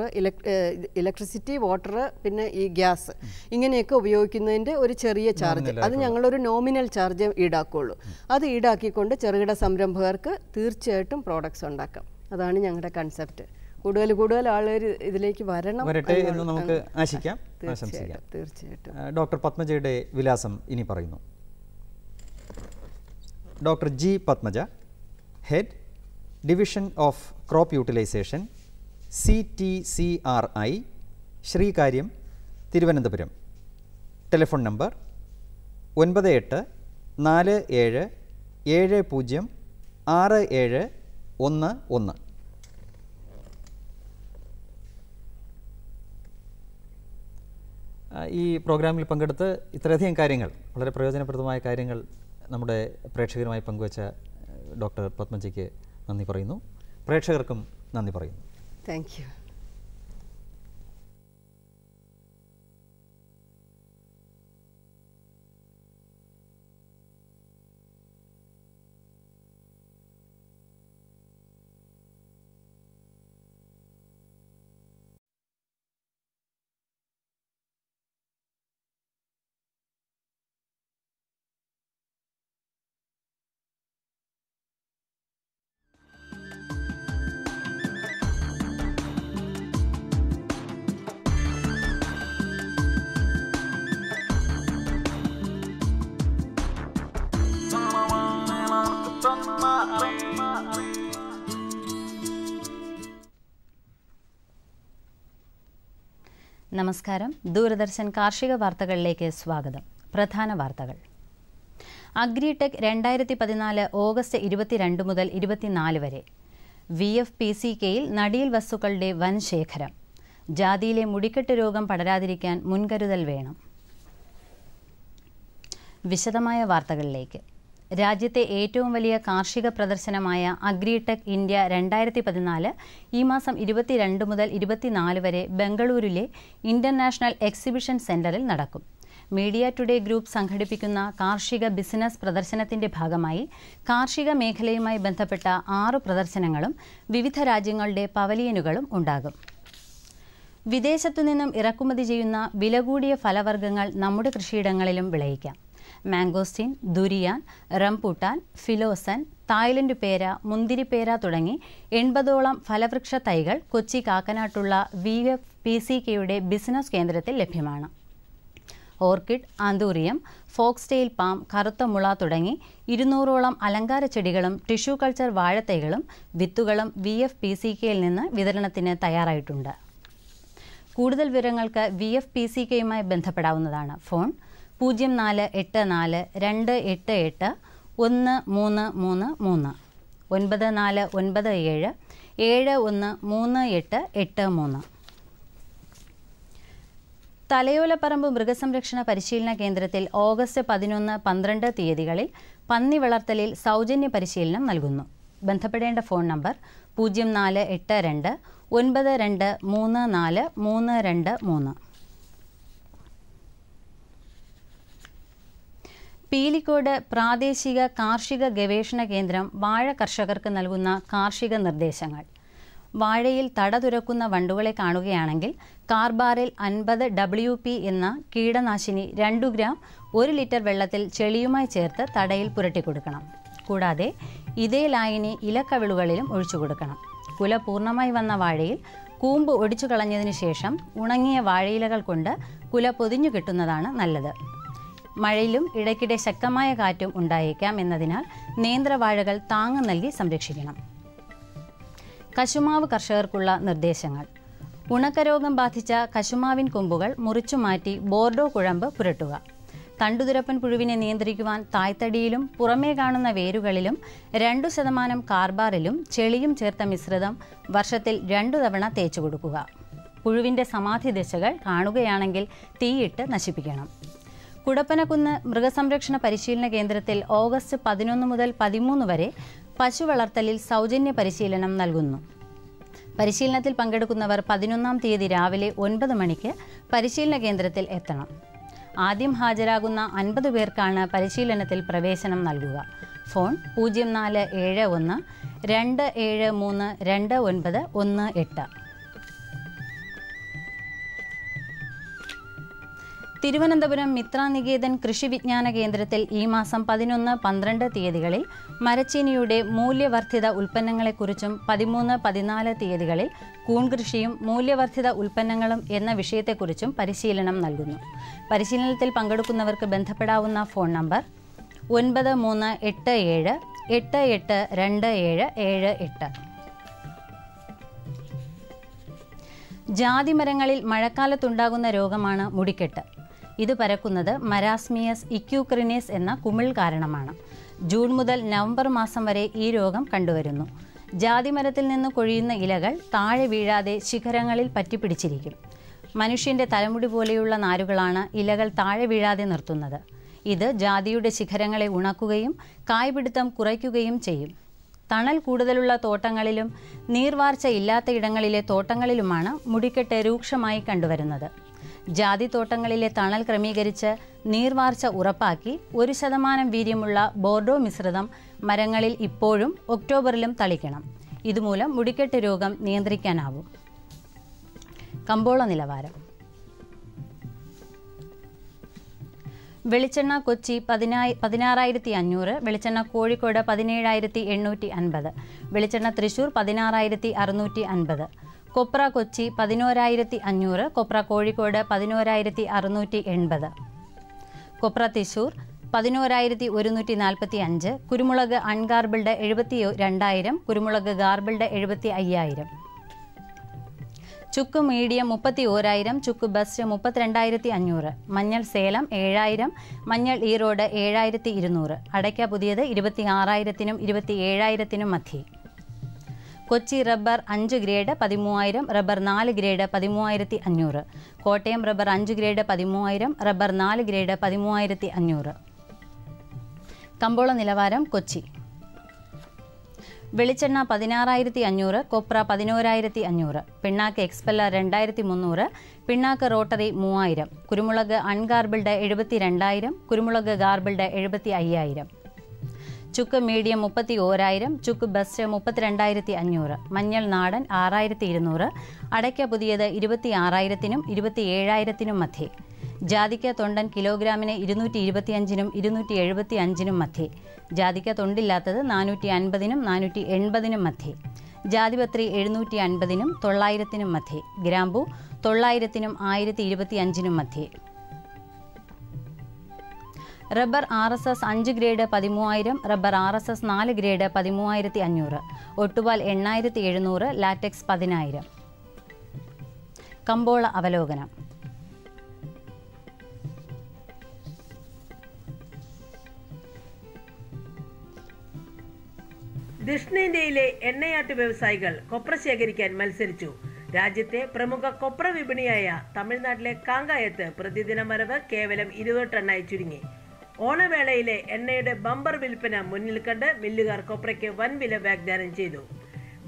ഇലക്ട്രിസിറ്റി, വാട്ടർ, പിന്നെ ഈ ഗ്യാസ് ഇങ്ങനെയൊക്കെ ഉപയോഗിക്കുന്നതിൻ്റെ ഒരു ചെറിയ ചാർജ്, അത് ഞങ്ങളൊരു നോമിനൽ ചാർജ് ഈടാക്കുള്ളൂ. അത് ഈടാക്കിക്കൊണ്ട് ചെറുകിട സംരംഭകർക്ക് തീർച്ചയായിട്ടും പ്രോഡക്ട്സ് ഉണ്ടാക്കാം. അതാണ് ഞങ്ങളുടെ കൺസെപ്റ്റ്. കൂടുതൽ ആളുകൾ ഇതിലേക്ക് വരട്ടെ എന്ന് നമുക്ക് ആശിക്കാം. തീർച്ചയായിട്ടും. ഡോക്ടർ പത്മജയുടെ വിലാസം ഇനി പറയുന്നു. Doctor G. Padmaja, head, division of crop utilization, CTCRI, Sreekaryam, Thiruvananthapuram. Telephone number 9847076711. ഈ പ്രോഗ്രാമിൽ പങ്കെടുത്ത് ഇത്രയധികം കാര്യങ്ങൾ, വളരെ പ്രയോജനപ്രദമായ കാര്യങ്ങൾ നമ്മുടെ പ്രേക്ഷകരുമായി പങ്കുവച്ച ഡോക്ടർ പത്മജയ്ക്ക് നന്ദി പറയുന്നു. പ്രേക്ഷകർക്കും നന്ദി പറയുന്നു. Thank you. നമസ്കാരം. ദൂരദർശൻ കാർഷിക വാർത്തകളിലേക്ക് സ്വാഗതം. പ്രധാന വാർത്തകൾ. അഗ്രിടെക് 2014 ഓഗസ്റ്റ് 22 മുതൽ 24 വരെ. VFPCKയിൽ നടീൽ വസ്തുക്കളുടെ വൻ ശേഖരം. ജാതിയിലെ മുടിക്കെട്ട് രോഗം പടരാതിരിക്കാൻ മുൻകരുതൽ വേണം. വിശദമായ വാർത്തകളിലേക്ക്. രാജ്യത്തെ ഏറ്റവും വലിയ കാർഷിക പ്രദർശനമായ അഗ്രിടെക് ഇന്ത്യ 2014 ഈ മാസം 22 മുതൽ 24 വരെ ബംഗളൂരുവിലെ ഇന്റർനാഷണൽ എക്സിബിഷൻ സെന്ററിൽ നടക്കും. മീഡിയ ടുഡേ ഗ്രൂപ്പ് സംഘടിപ്പിക്കുന്ന കാർഷിക ബിസിനസ് പ്രദർശനത്തിന്റെ ഭാഗമായി കാർഷിക മേഖലയുമായി ബന്ധപ്പെട്ട 6 പ്രദർശനങ്ങളും വിവിധ രാജ്യങ്ങളുടെ പവലിയനുകളും ഉണ്ടാകും. വിദേശത്തു നിന്നും ഇറക്കുമതി ചെയ്യുന്ന വില കൂടിയ ഫലവർഗ്ഗങ്ങൾ നമ്മുടെ കൃഷിയിടങ്ങളിലും വിളയിക്കാം. മാംഗോസ്റ്റീൻ, ദുരിയാൻ, റംപൂട്ടാൻ, ഫിലോസൻ, തായ്ലൻഡ് പേര, മുന്തിരിപ്പേര തുടങ്ങി 80ഓളം ഫലവൃക്ഷ തൈകൾ കൊച്ചി കാക്കനാട്ടുള്ള VFPCKയുടെ ബിസിനസ് കേന്ദ്രത്തിൽ ലഭ്യമാണ്. ഓർക്കിഡ്, ആന്തൂറിയം, ഫോക്സ്ടെയിൽ പാം, കറുത്ത മുള തുടങ്ങി 200ഓളം അലങ്കാര ചെടികളും ടിഷ്യൂ കൾച്ചർ വാഴത്തൈകളും വിത്തുകളും VFPCKയിൽ നിന്ന് വിതരണത്തിന് തയ്യാറായിട്ടുണ്ട്. കൂടുതൽ വിവരങ്ങൾക്ക് VFPCKയുമായി ബന്ധപ്പെടാവുന്നതാണ്. ഫോൺ 0484 288 1333 9497 713883. തലയോലപ്പറമ്പ് മൃഗസംരക്ഷണ പരിശീലന കേന്ദ്രത്തിൽ ഓഗസ്റ്റ് 11, 12 തീയതികളിൽ പന്നി വളർത്തലിൽ സൗജന്യ പരിശീലനം നൽകുന്നു. ബന്ധപ്പെടേണ്ട ഫോൺ നമ്പർ 0482 9234 323. പീലിക്കോട് പ്രാദേശിക കാർഷിക ഗവേഷണ കേന്ദ്രം വാഴ കർഷകർക്ക് നൽകുന്ന കാർഷിക നിർദ്ദേശങ്ങൾ. വാഴയിൽ തട തുരക്കുന്ന വണ്ടുകളെ കാണുകയാണെങ്കിൽ കാർബാറിൽ 50 WP എന്ന കീടനാശിനി 2 ഗ്രാം 1 ലിറ്റർ വെള്ളത്തിൽ ചെളിയുമായി ചേർത്ത് തടയിൽ പുരട്ടിക്കൊടുക്കണം. കൂടാതെ ഇതേ ലായനി ഇലക്കവിളുകളിലും ഒഴിച്ചു കൊടുക്കണം. കുല പൂർണ്ണമായി വന്ന വാഴയിൽ കൂമ്പ് ഒടിച്ചു കളഞ്ഞതിനു ശേഷം ഉണങ്ങിയ വാഴയിലകൾ കൊണ്ട് കുല പൊതിഞ്ഞു കിട്ടുന്നതാണ് നല്ലത്. മഴയിലും ഇടയ്ക്കിടെ ശക്തമായ കാറ്റും ഉണ്ടായേക്കാം എന്നതിനാൽ നേന്ത്രവാഴകൾ താങ്ങ് നൽകി സംരക്ഷിക്കണം. കശുമാവ് കർഷകർക്കുള്ള നിർദ്ദേശങ്ങൾ. ഉണക്കരോഗം ബാധിച്ച കശുമാവിൻ കൊമ്പുകൾ മുറിച്ചുമാറ്റി ബോർഡോ കുഴമ്പ് പുരട്ടുക. തണ്ടുതുരപ്പൻ പുഴുവിനെ നിയന്ത്രിക്കുവാൻ തായ്തടിയിലും പുറമേ കാണുന്ന വേരുകളിലും 2% കാർബാറിലും ചെളിയും ചേർത്ത മിശ്രിതം വർഷത്തിൽ 2 തവണ തേച്ചു കൊടുക്കുക. പുഴുവിൻ്റെ സമാധി ദശകൾ കാണുകയാണെങ്കിൽ തീയിട്ട് നശിപ്പിക്കണം. കുടപ്പനക്കുന്ന് മൃഗസംരക്ഷണ പരിശീലന കേന്ദ്രത്തിൽ ഓഗസ്റ്റ് 11 മുതൽ 13 വരെ പശു വളർത്തലിൽ സൗജന്യ പരിശീലനം നൽകുന്നു. പരിശീലനത്തിൽ പങ്കെടുക്കുന്നവർ 11-ാം തീയതി രാവിലെ 9 മണിക്ക് പരിശീലന കേന്ദ്രത്തിൽ എത്തണം. ആദ്യം ഹാജരാകുന്ന 50 പേർക്കാണ് പരിശീലനത്തിൽ പ്രവേശനം നൽകുക. ഫോൺ 0471 273 2918. തിരുവനന്തപുരം മിത്രനികേതൻ കൃഷി വിജ്ഞാന കേന്ദ്രത്തിൽ ഈ മാസം 11, 12 തീയതികളിൽ മരച്ചീനിയുടെ മൂല്യവർദ്ധിത ഉൽപ്പന്നങ്ങളെക്കുറിച്ചും 13, 14 തീയതികളിൽ കൂൺകൃഷിയും മൂല്യവർദ്ധിത ഉൽപ്പന്നങ്ങളും എന്ന വിഷയത്തെക്കുറിച്ചും പരിശീലനം നൽകുന്നു. പരിശീലനത്തിൽ പങ്കെടുക്കുന്നവർക്ക് ബന്ധപ്പെടാവുന്ന ഫോൺ നമ്പർ 9387 882778. ജാതിമരങ്ങളിൽ മഴക്കാലത്തുണ്ടാകുന്ന രോഗമാണ് മുടിക്കെട്ട്. ഇത് പരക്കുന്നത് മരാസ്മിയസ് ഇക്യൂക്രിനേസ് എന്ന കുമിൾ കാരണമാണ്. ജൂൺ മുതൽ നവംബർ മാസം വരെ ഈ രോഗം കണ്ടുവരുന്നു. ജാതിമരത്തിൽ നിന്ന് കൊഴിയുന്ന ഇലകൾ താഴെ വീഴാതെ ശിഖരങ്ങളിൽ പറ്റിപ്പിടിച്ചിരിക്കും. മനുഷ്യൻ്റെ തലമുടി പോലെയുള്ള നാരുകളാണ് ഇലകൾ താഴെ വീഴാതെ നിർത്തുന്നത്. ഇത് ജാതിയുടെ ശിഖരങ്ങളെ ഉണക്കുകയും കായ്പിടുത്തം കുറയ്ക്കുകയും ചെയ്യും. തണൽ കൂടുതലുള്ള തോട്ടങ്ങളിലും നീർവാർച്ച ഇല്ലാത്ത ഇടങ്ങളിലെ തോട്ടങ്ങളിലുമാണ് മുടിക്കെട്ട് രൂക്ഷമായി കണ്ടുവരുന്നത്. ജാതിത്തോട്ടങ്ങളിലെ തണൽ ക്രമീകരിച്ച് നീർവാർച്ച ഉറപ്പാക്കി 1% വീര്യമുള്ള ബോർഡോ മിശ്രിതം മരങ്ങളിൽ ഇപ്പോഴും ഒക്ടോബറിലും തളിക്കണം. ഇതുമൂലം മുടിക്കെട്ട് രോഗം നിയന്ത്രിക്കാനാവും. കമ്പോള നിലവാരം. വെളിച്ചെണ്ണ കൊച്ചി 16,500, വെളിച്ചെണ്ണ കോഴിക്കോട് 17,850, വെളിച്ചെണ്ണ തൃശൂർ 16,650, കൊപ്ര കൊച്ചി 11,500, കൊപ്ര കോഴിക്കോട് 11,680, കൊപ്ര തൃശൂർ 11,145, കുരുമുളക് അൺഗാർബിൾഡ് 72,000, കുരുമുളക് ഗാർബിൾഡ് 75,000, ചുക്ക് മീഡിയം 31,000, ചുക്ക് ബെസ്റ്റ് 32,500, മഞ്ഞൾ സേലം 7,000, മഞ്ഞൾ ഈറോഡ് 7,200, അടയ്ക്ക പുതിയത് 26,000-നും 27,000-നും മധ്യേ. Kochi rubber 5 grade 13,000, rubber 4 grade 13,500, Kottayam rubber 5 grade 13,000, rubber 4 grade 13,500. കമ്പോള നിലവാരം കൊച്ചി. വെളിച്ചെണ്ണ 16,500, കൊപ്ര 11,500, പിണ്ണാക്ക് എക്സ്പെല്ലർ 2,300, പിണ്ണാക്ക് റോട്ടറി 3,000, കുരുമുളക് അൺഗാർബിൾഡ് 72,000, കുരുമുളക് ഗാർബിൾഡ് 75,000, ചുക്ക് മീഡിയം 31,000, ചുക്ക് ബെസ്റ്റ് 32,500, മഞ്ഞൾ നാടൻ 6,200, അടയ്ക്ക പുതിയത് 26,000-നും 27,000-നും മധ്യേ, ജാതിക്ക തൊണ്ടൻ കിലോഗ്രാമിന് 225-നും 275-നും മധ്യേ, ജാതിക്ക തൊണ്ടില്ലാത്തത് 450-നും 480-നും മധ്യേ, ജാതിപത്രി 750-നും 900-നും മധ്യേ, ഗ്രാമ്പു 900-നും 1,025-നും മധ്യേ. Rubber RSS 5 grade 13,000, rubber RSS 4 grade 13,500, ഒട്ടുപാൽ 8,700, latex 10,000. കമ്പോള അവലോകനം. ദക്ഷിണേന്ത്യയിലെ എണ്ണയാട്ട് വ്യവസായികൾ കൊപ്ര ശേഖരിക്കാൻ മത്സരിച്ചു. രാജ്യത്തെ പ്രമുഖ കൊപ്ര വിപണിയായ തമിഴ്നാട്ടിലെ കാങ്കായത്ത് പ്രതിദിന വരവ് കേവലം 20 ടണ്ണായി ചുരുങ്ങി. ഓണവേളയിലെ എണ്ണയുടെ ബമ്പർ വിൽപ്പന മുന്നിൽ കണ്ട് മില്ലുകാർ കൊപ്രയ്ക്ക് വൻ വില വാഗ്ദാനം ചെയ്തു.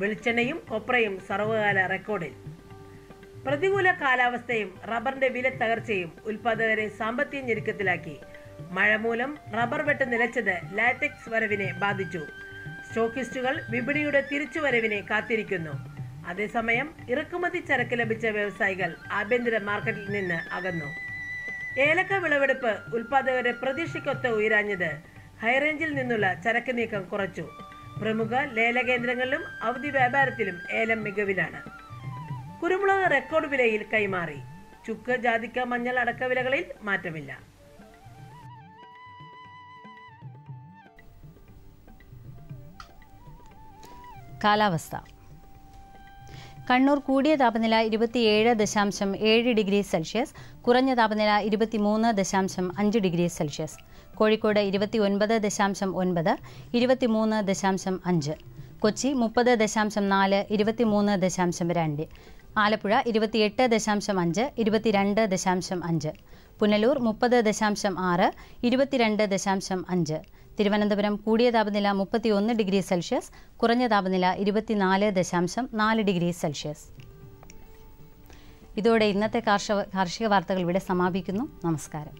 വെളിച്ചെണ്ണയും കൊപ്രയും സർവകാല റെക്കോർഡിൽ. പ്രതികൂല കാലാവസ്ഥയും റബ്ബറിന്റെ വില തകർച്ചയും ഉൽപാദകരെ സാമ്പത്തിക ഞെരുക്കത്തിലാക്കി. മഴ മൂലം റബ്ബർ വെട്ട് നിലച്ചത് ലാറ്റക്സ് വരവിനെ ബാധിച്ചു. സ്റ്റോക്കിസ്റ്റുകൾ വിപണിയുടെ തിരിച്ചുവരവിനെ കാത്തിരിക്കുന്നു. അതേസമയം ഇറക്കുമതി ചരക്ക് ലഭിച്ച വ്യവസായികൾ ആഭ്യന്തര മാർക്കറ്റിൽ നിന്ന് അകന്നു. ഏലക്ക വിളവെടുപ്പ് ഉൽപാദകരെ പ്രതീക്ഷയ്ക്കൊത്ത് ഉയരാഞ്ഞത് ഹൈറേഞ്ചിൽ നിന്നുള്ള ചരക്ക് നീക്കം കുറച്ചു. പ്രമുഖ ലേലകേന്ദ്രങ്ങളിലും അവധി വ്യാപാരത്തിലും ഏലം മികവിലാണ്. കുരുമുളക് റെക്കോർഡ് വിലയിൽ കൈമാറി. ചുക്ക്, ജാതിക്ക, മഞ്ഞൾ അടക്ക വിലകളിൽ മാറ്റമില്ല. കാലാവസ്ഥ. കണ്ണൂർ കൂടിയ താപനില 27.7 ഡിഗ്രി സെൽഷ്യസ്, കുറഞ്ഞ താപനില 23.5 ഡിഗ്രി സെൽഷ്യസ്. കോഴിക്കോട് 29.9, 23.5. കൊച്ചി 30.4, 23.2. ആലപ്പുഴ 28.5, 22.5. പുനലൂർ 30.6, 22.5. തിരുവനന്തപുരം കൂടിയ താപനില 31 ഡിഗ്രി സെൽഷ്യസ്, കുറഞ്ഞ താപനില 24.4 ഡിഗ്രി സെൽഷ്യസ്. ഇതോടെ ഇന്നത്തെ കാർഷിക വാർത്തകൾ ഇവിടെ സമാപിക്കുന്നു. നമസ്കാരം.